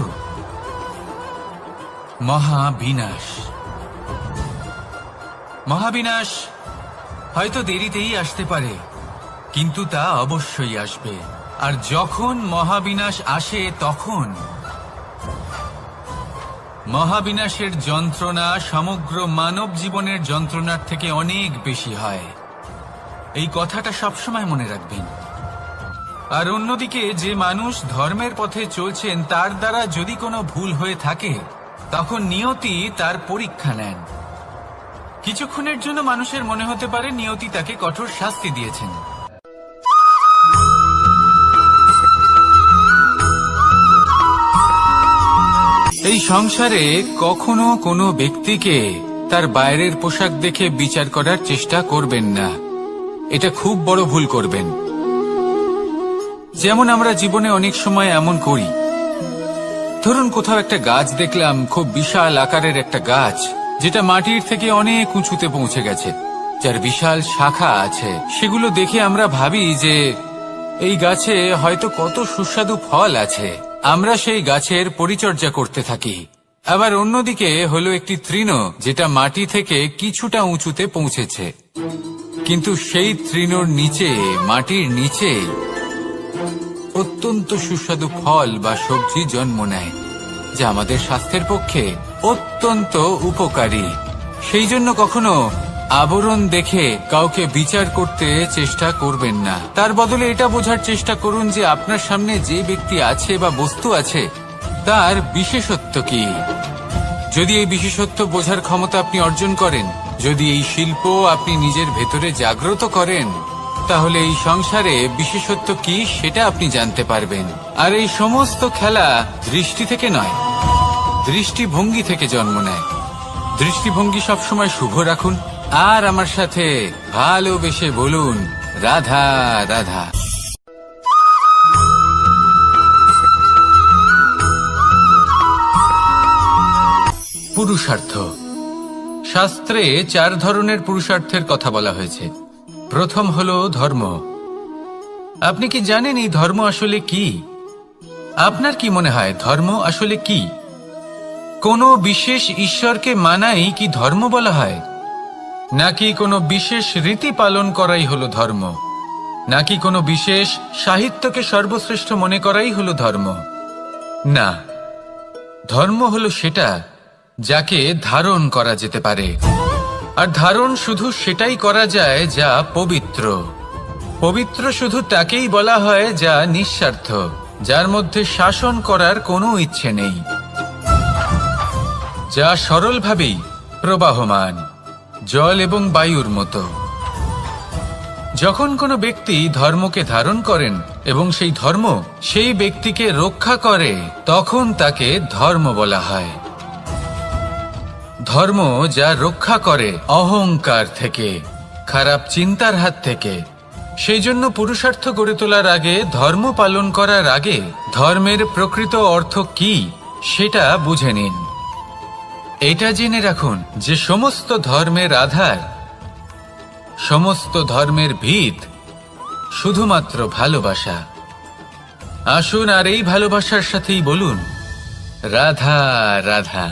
মহাবিনাশ। মহাবিনাশ হয়তো দেরিতেই আসতে পারে, কিন্তু তা অবশ্যই আসবে। আর যখন মহাবিনাশ আসে, তখন মহাবিনাশের যন্ত্রণা সমগ্র মানব জীবনের যন্ত্রণার থেকে অনেক বেশি হয়। এই কথাটা সবসময় মনে রাখবেন। আর অন্যদিকে যে মানুষ ধর্মের পথে চলছেন, তার দ্বারা যদি কোনো ভুল হয়ে থাকে, তখন নিয়তি তার পরীক্ষা নেন। কিছুক্ষণের জন্য মানুষের মনে হতে পারে নিয়তি তাকে কঠোর শাস্তি দিয়েছেন। এই সংসারে কখনো কোনো ব্যক্তিকে তার বাইরের পোশাক দেখে বিচার করার চেষ্টা করবেন না। এটা খুব বড় ভুল করবেন। যেমন আমরা জীবনে অনেক সময় এমন করি, ধরুন কোথাও একটা গাছ দেখলাম, খুব বিশাল আকারের একটা গাছ, যেটা মাটির থেকে অনেক উঁচুতে পৌঁছে গেছে, যার বিশাল শাখা আছে। সেগুলো দেখে আমরা ভাবি যে এই গাছে হয়তো কত সুস্বাদু ফল আছে। আমরা সেই গাছের পরিচর্যা করতে থাকি। আবার অন্যদিকে হলো একটি তৃণ, যেটা মাটি থেকে কিছুটা উঁচুতে পৌঁছেছে, কিন্তু সেই তৃণর নিচে, মাটির নিচে অত্যন্ত সুস্বাদু ফল বা সবজি জন্ম নেয়, যা আমাদের স্বাস্থ্যের পক্ষে অত্যন্ত উপকারী। সেই জন্য কখনো আবরণ দেখে কাউকে বিচার করতে চেষ্টা করবেন না। তার বদলে এটা বোঝার চেষ্টা করুন যে আপনার সামনে যে ব্যক্তি আছে বা বস্তু আছে, তার বিশেষত্ব কি। যদি এই বিশেষত্ব বোঝার ক্ষমতা আপনি অর্জন করেন, যদি এই শিল্প আপনি নিজের ভেতরে জাগ্রত করেন, তাহলে এই সংসারে বিশেষত্ব কি সেটা আপনি জানতে পারবেন। আর এই সমস্ত খেলা দৃষ্টি থেকে নয়, দৃষ্টিভঙ্গি থেকে জন্ম নেয়। দৃষ্টিভঙ্গি সবসময় শুভ রাখুন আর আমার সাথে ভালোবেসে বলুন, রাধা রাধা। পুরুষার্থ। শাস্ত্রে 4 ধরনের পুরুষার্থের কথা বলা হয়েছে। প্রথম হলো ধর্ম। আপনি কি জানেন এই ধর্ম আসলে কি? আপনার কি মনে হয় ধর্ম আসলে কি? কোনো বিশেষ ঈশ্বরকে মানাই কি ধর্ম বলা হয়? নাকি কোনো বিশেষ রীতি পালন করাই হলো ধর্ম? নাকি কোনো বিশেষ সাহিত্যকে সর্বশ্রেষ্ঠ মনে করাই হলো ধর্ম? না, ধর্ম হলো সেটা যাকে ধারণ করা যেতে পারে। আর ধারণ শুধু সেটাই করা যায় যা পবিত্র। পবিত্র শুধু তাকেই বলা হয় যা নিঃস্বার্থ, যার মধ্যে শাসন করার কোনো ইচ্ছে নেই, যা সরলভাবেই প্রবাহমান, জল এবং বায়ুর মতো। যখন কোনো ব্যক্তি ধর্মকে ধারণ করেন এবং সেই ধর্ম সেই ব্যক্তিকে রক্ষা করে, তখন তাকে ধর্ম বলা হয়। ধর্ম যা রক্ষা করে অহংকার থেকে, খারাপ চিন্তার হাত থেকে। সেই জন্য পুরুষার্থ গড়ে তোলার আগে, ধর্ম পালন করার আগে ধর্মের প্রকৃত অর্থ কি সেটা বুঝে নিন। এটা জেনে রাখুন যে সমস্ত ধর্মের আধার, সমস্ত ধর্মের ভিত শুধুমাত্র ভালোবাসা। আসুন আর এই ভালোবাসার সাথেই বলুন, রাধা রাধা।